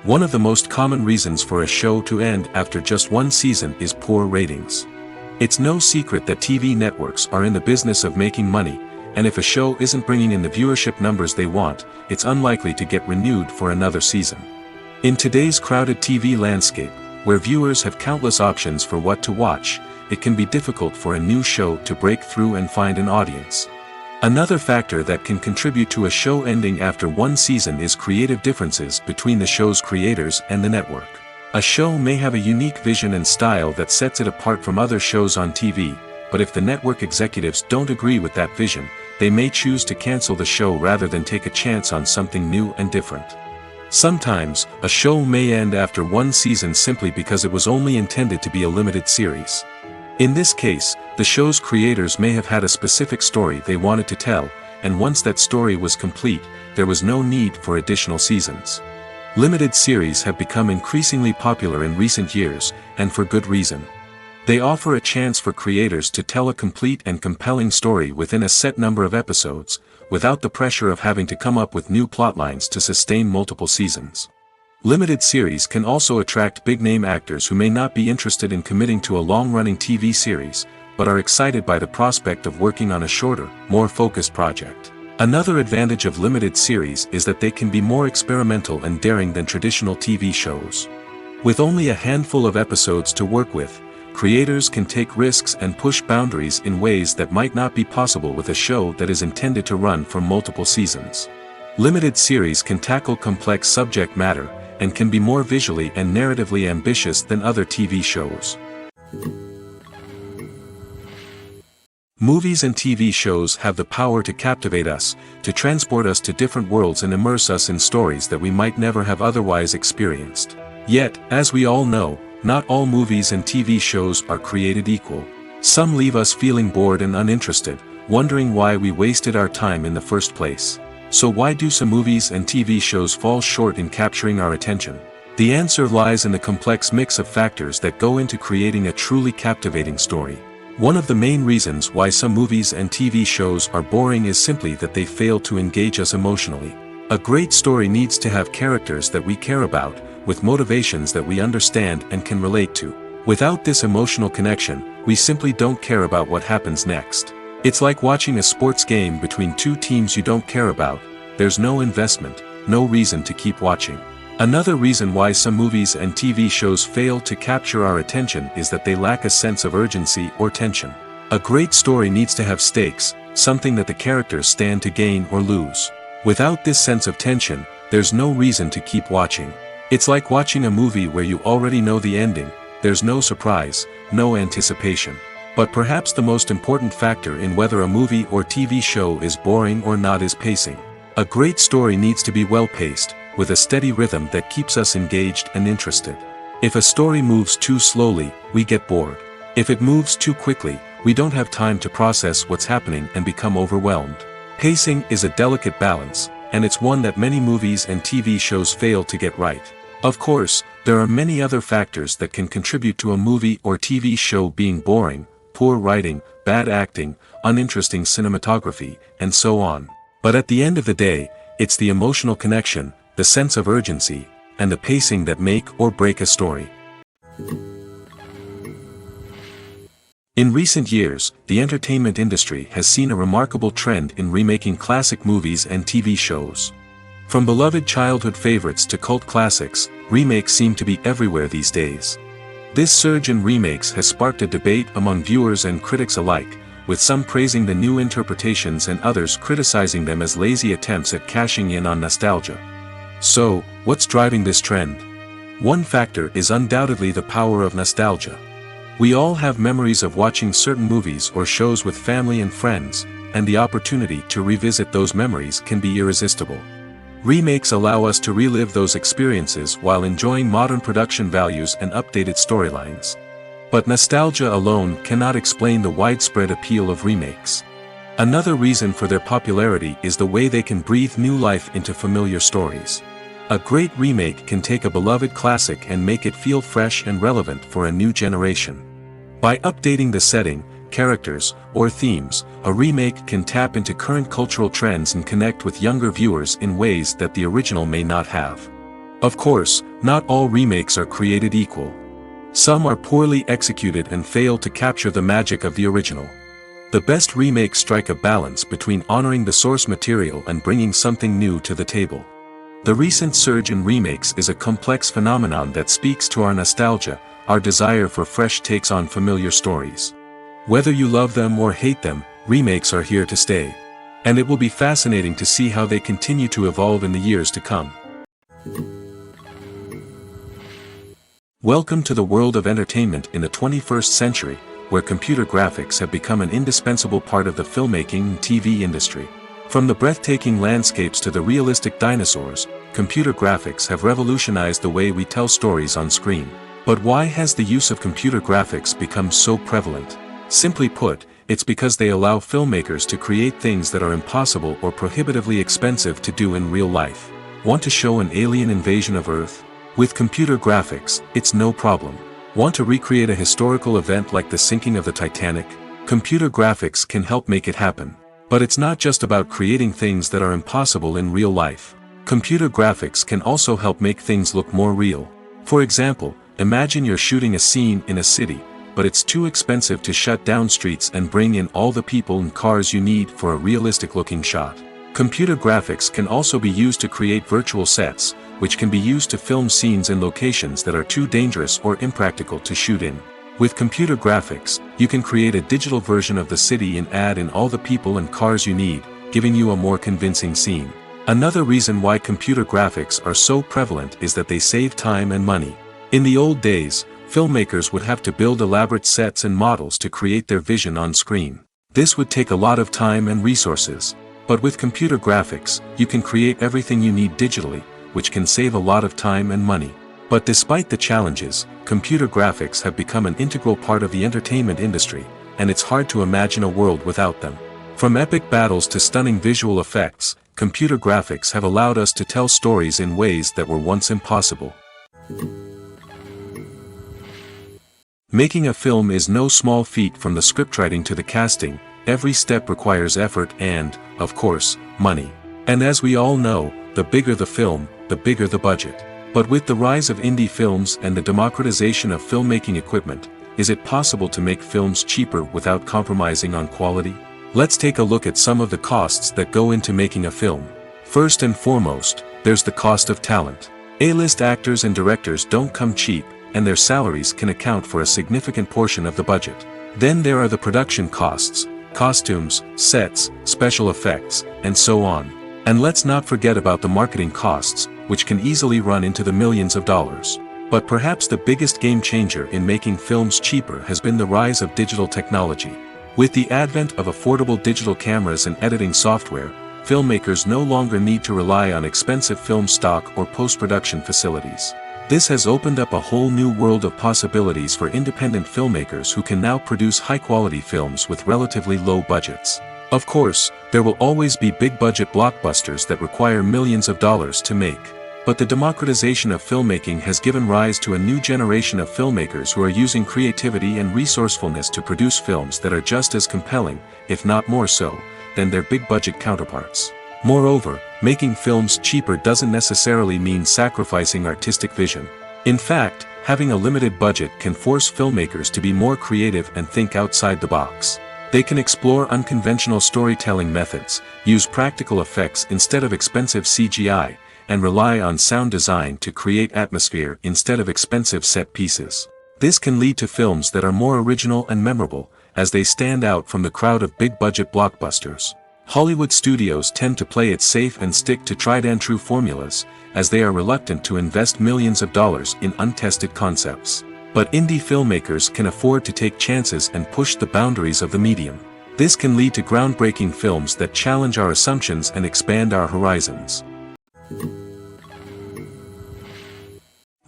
One of the most common reasons for a show to end after just one season is poor ratings. It's no secret that TV networks are in the business of making money, and if a show isn't bringing in the viewership numbers they want, it's unlikely to get renewed for another season. In today's crowded TV landscape, where viewers have countless options for what to watch, it can be difficult for a new show to break through and find an audience. Another factor that can contribute to a show ending after one season is creative differences between the show's creators and the network. A show may have a unique vision and style that sets it apart from other shows on TV, but if the network executives don't agree with that vision, they may choose to cancel the show rather than take a chance on something new and different. Sometimes, a show may end after one season simply because it was only intended to be a limited series. In this case, the show's creators may have had a specific story they wanted to tell, and once that story was complete, there was no need for additional seasons. Limited series have become increasingly popular in recent years, and for good reason. They offer a chance for creators to tell a complete and compelling story within a set number of episodes, without the pressure of having to come up with new plotlines to sustain multiple seasons. Limited series can also attract big-name actors who may not be interested in committing to a long-running TV series, but are excited by the prospect of working on a shorter, more focused project. Another advantage of limited series is that they can be more experimental and daring than traditional TV shows. With only a handful of episodes to work with, creators can take risks and push boundaries in ways that might not be possible with a show that is intended to run for multiple seasons. Limited series can tackle complex subject matter, and can be more visually and narratively ambitious than other TV shows. Movies and TV shows have the power to captivate us, to transport us to different worlds and immerse us in stories that we might never have otherwise experienced. Yet, as we all know, not all movies and TV shows are created equal. Some leave us feeling bored and uninterested, wondering why we wasted our time in the first place. So why do some movies and TV shows fall short in capturing our attention? The answer lies in the complex mix of factors that go into creating a truly captivating story. One of the main reasons why some movies and TV shows are boring is simply that they fail to engage us emotionally. A great story needs to have characters that we care about, with motivations that we understand and can relate to. Without this emotional connection, we simply don't care about what happens next. It's like watching a sports game between two teams you don't care about. There's no investment, no reason to keep watching. Another reason why some movies and TV shows fail to capture our attention is that they lack a sense of urgency or tension. A great story needs to have stakes, something that the characters stand to gain or lose. Without this sense of tension, there's no reason to keep watching. It's like watching a movie where you already know the ending. There's no surprise, no anticipation. But perhaps the most important factor in whether a movie or TV show is boring or not is pacing. A great story needs to be well-paced, with a steady rhythm that keeps us engaged and interested. If a story moves too slowly, we get bored. If it moves too quickly, we don't have time to process what's happening and become overwhelmed. Pacing is a delicate balance, and it's one that many movies and TV shows fail to get right. Of course, there are many other factors that can contribute to a movie or TV show being boring: poor writing, bad acting, uninteresting cinematography, and so on. But at the end of the day, it's the emotional connection, the sense of urgency, and the pacing that make or break a story. In recent years, the entertainment industry has seen a remarkable trend in remaking classic movies and TV shows. From beloved childhood favorites to cult classics, remakes seem to be everywhere these days. This surge in remakes has sparked a debate among viewers and critics alike, with some praising the new interpretations and others criticizing them as lazy attempts at cashing in on nostalgia. So, what's driving this trend? One factor is undoubtedly the power of nostalgia. We all have memories of watching certain movies or shows with family and friends, and the opportunity to revisit those memories can be irresistible. Remakes allow us to relive those experiences while enjoying modern production values and updated storylines. But nostalgia alone cannot explain the widespread appeal of remakes. Another reason for their popularity is the way they can breathe new life into familiar stories. A great remake can take a beloved classic and make it feel fresh and relevant for a new generation. By updating the setting, characters, or themes, a remake can tap into current cultural trends and connect with younger viewers in ways that the original may not have. Of course, not all remakes are created equal. Some are poorly executed and fail to capture the magic of the original. The best remakes strike a balance between honoring the source material and bringing something new to the table. The recent surge in remakes is a complex phenomenon that speaks to our nostalgia, our desire for fresh takes on familiar stories. Whether you love them or hate them, remakes are here to stay. And it will be fascinating to see how they continue to evolve in the years to come. Welcome to the world of entertainment in the 21st century, where computer graphics have become an indispensable part of the filmmaking and TV industry. From the breathtaking landscapes to the realistic dinosaurs, computer graphics have revolutionized the way we tell stories on screen. But why has the use of computer graphics become so prevalent? Simply put, it's because they allow filmmakers to create things that are impossible or prohibitively expensive to do in real life. Want to show an alien invasion of Earth? With computer graphics, it's no problem. Want to recreate a historical event like the sinking of the Titanic? Computer graphics can help make it happen. But it's not just about creating things that are impossible in real life. Computer graphics can also help make things look more real. For example, imagine you're shooting a scene in a city, but it's too expensive to shut down streets and bring in all the people and cars you need for a realistic-looking shot. Computer graphics can also be used to create virtual sets, which can be used to film scenes in locations that are too dangerous or impractical to shoot in. With computer graphics, you can create a digital version of the city and add in all the people and cars you need, giving you a more convincing scene. Another reason why computer graphics are so prevalent is that they save time and money. In the old days, filmmakers would have to build elaborate sets and models to create their vision on screen. This would take a lot of time and resources. But with computer graphics, you can create everything you need digitally, which can save a lot of time and money. But despite the challenges, computer graphics have become an integral part of the entertainment industry, and it's hard to imagine a world without them. From epic battles to stunning visual effects, computer graphics have allowed us to tell stories in ways that were once impossible. Making a film is no small feat. From the scriptwriting to the casting, every step requires effort and, of course, money. And as we all know, the bigger the film, the bigger the budget. But with the rise of indie films and the democratization of filmmaking equipment, is it possible to make films cheaper without compromising on quality? Let's take a look at some of the costs that go into making a film. First and foremost, there's the cost of talent. A-list actors and directors don't come cheap, and their salaries can account for a significant portion of the budget. Then there are the production costs, costumes, sets, special effects, and so on. And let's not forget about the marketing costs, which can easily run into the millions of dollars. But perhaps the biggest game changer in making films cheaper has been the rise of digital technology. With the advent of affordable digital cameras and editing software, filmmakers no longer need to rely on expensive film stock or post-production facilities. This has opened up a whole new world of possibilities for independent filmmakers who can now produce high-quality films with relatively low budgets. Of course, there will always be big-budget blockbusters that require millions of dollars to make. But the democratization of filmmaking has given rise to a new generation of filmmakers who are using creativity and resourcefulness to produce films that are just as compelling, if not more so, than their big-budget counterparts. Moreover, making films cheaper doesn't necessarily mean sacrificing artistic vision. In fact, having a limited budget can force filmmakers to be more creative and think outside the box. They can explore unconventional storytelling methods, use practical effects instead of expensive CGI, and rely on sound design to create atmosphere instead of expensive set pieces. This can lead to films that are more original and memorable, as they stand out from the crowd of big-budget blockbusters. Hollywood studios tend to play it safe and stick to tried-and-true formulas, as they are reluctant to invest millions of dollars in untested concepts. But indie filmmakers can afford to take chances and push the boundaries of the medium. This can lead to groundbreaking films that challenge our assumptions and expand our horizons.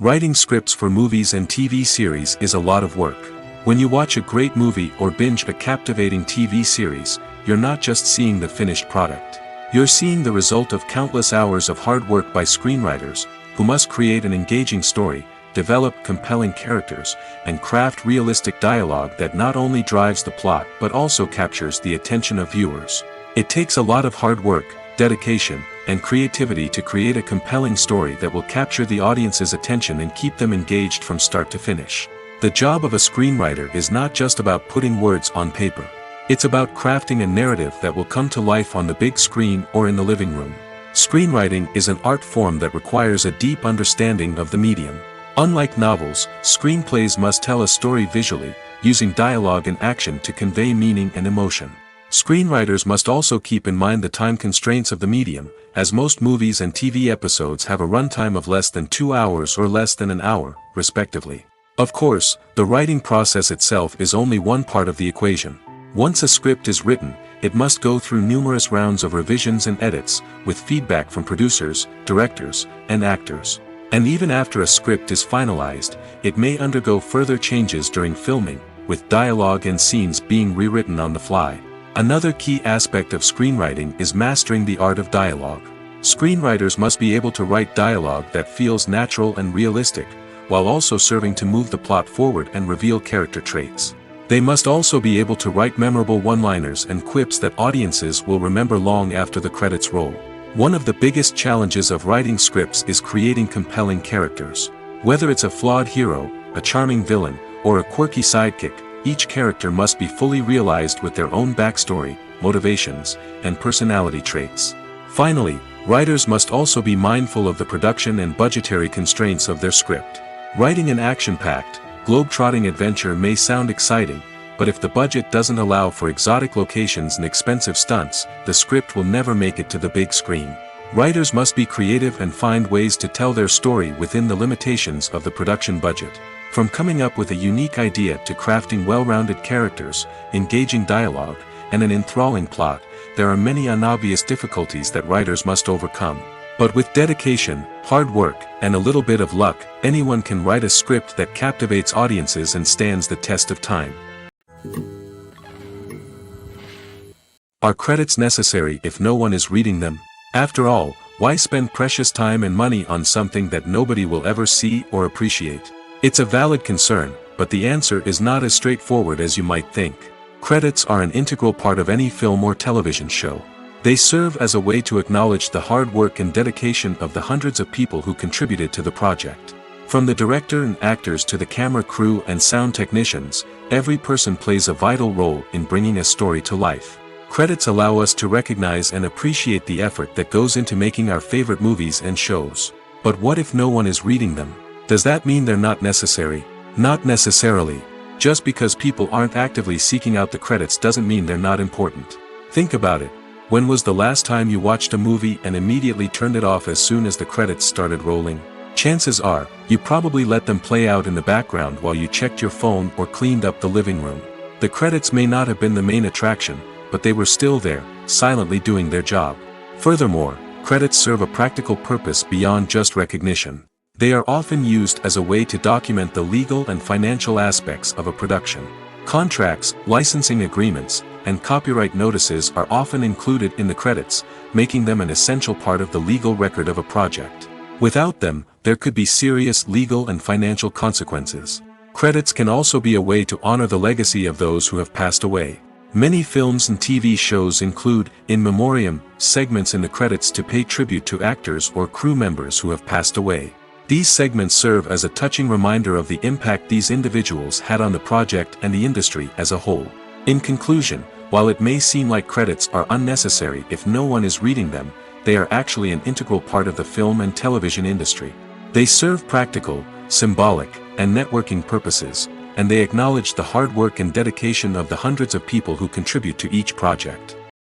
Writing scripts for movies and TV series is a lot of work. When you watch a great movie or binge a captivating TV series, you're not just seeing the finished product. You're seeing the result of countless hours of hard work by screenwriters, who must create an engaging story, develop compelling characters, and craft realistic dialogue that not only drives the plot but also captures the attention of viewers. It takes a lot of hard work, dedication, and creativity to create a compelling story that will capture the audience's attention and keep them engaged from start to finish. The job of a screenwriter is not just about putting words on paper. It's about crafting a narrative that will come to life on the big screen or in the living room. Screenwriting is an art form that requires a deep understanding of the medium. Unlike novels, screenplays must tell a story visually, using dialogue and action to convey meaning and emotion. Screenwriters must also keep in mind the time constraints of the medium, as most movies and TV episodes have a runtime of less than 2 hours or less than an hour, respectively. Of course, the writing process itself is only one part of the equation. Once a script is written, it must go through numerous rounds of revisions and edits, with feedback from producers, directors, and actors. And even after a script is finalized, it may undergo further changes during filming, with dialogue and scenes being rewritten on the fly. Another key aspect of screenwriting is mastering the art of dialogue. Screenwriters must be able to write dialogue that feels natural and realistic, while also serving to move the plot forward and reveal character traits. They must also be able to write memorable one-liners and quips that audiences will remember long after the credits roll. One of the biggest challenges of writing scripts is creating compelling characters. Whether it's a flawed hero, a charming villain, or a quirky sidekick, each character must be fully realized with their own backstory, motivations, and personality traits. Finally, writers must also be mindful of the production and budgetary constraints of their script. Writing an action-packed, globe-trotting adventure may sound exciting, but if the budget doesn't allow for exotic locations and expensive stunts, the script will never make it to the big screen. Writers must be creative and find ways to tell their story within the limitations of the production budget. From coming up with a unique idea to crafting well-rounded characters, engaging dialogue, and an enthralling plot, there are many unobvious difficulties that writers must overcome. But with dedication, hard work, and a little bit of luck, anyone can write a script that captivates audiences and stands the test of time. Are credits necessary if no one is reading them? After all, why spend precious time and money on something that nobody will ever see or appreciate? It's a valid concern, but the answer is not as straightforward as you might think. Credits are an integral part of any film or television show. They serve as a way to acknowledge the hard work and dedication of the hundreds of people who contributed to the project. From the director and actors to the camera crew and sound technicians, every person plays a vital role in bringing a story to life. Credits allow us to recognize and appreciate the effort that goes into making our favorite movies and shows. But what if no one is reading them? Does that mean they're not necessary? Not necessarily. Just because people aren't actively seeking out the credits doesn't mean they're not important. Think about it. When was the last time you watched a movie and immediately turned it off as soon as the credits started rolling? Chances are, you probably let them play out in the background while you checked your phone or cleaned up the living room. The credits may not have been the main attraction, but they were still there, silently doing their job. Furthermore, credits serve a practical purpose beyond just recognition. They are often used as a way to document the legal and financial aspects of a production. Contracts, licensing agreements, and copyright notices are often included in the credits, making them an essential part of the legal record of a project. Without them, there could be serious legal and financial consequences. Credits can also be a way to honor the legacy of those who have passed away. Many films and TV shows include, in memoriam, segments in the credits to pay tribute to actors or crew members who have passed away. These segments serve as a touching reminder of the impact these individuals had on the project and the industry as a whole. In conclusion, while it may seem like credits are unnecessary if no one is reading them, they are actually an integral part of the film and television industry. They serve practical, symbolic, and networking purposes, and they acknowledge the hard work and dedication of the hundreds of people who contribute to each project.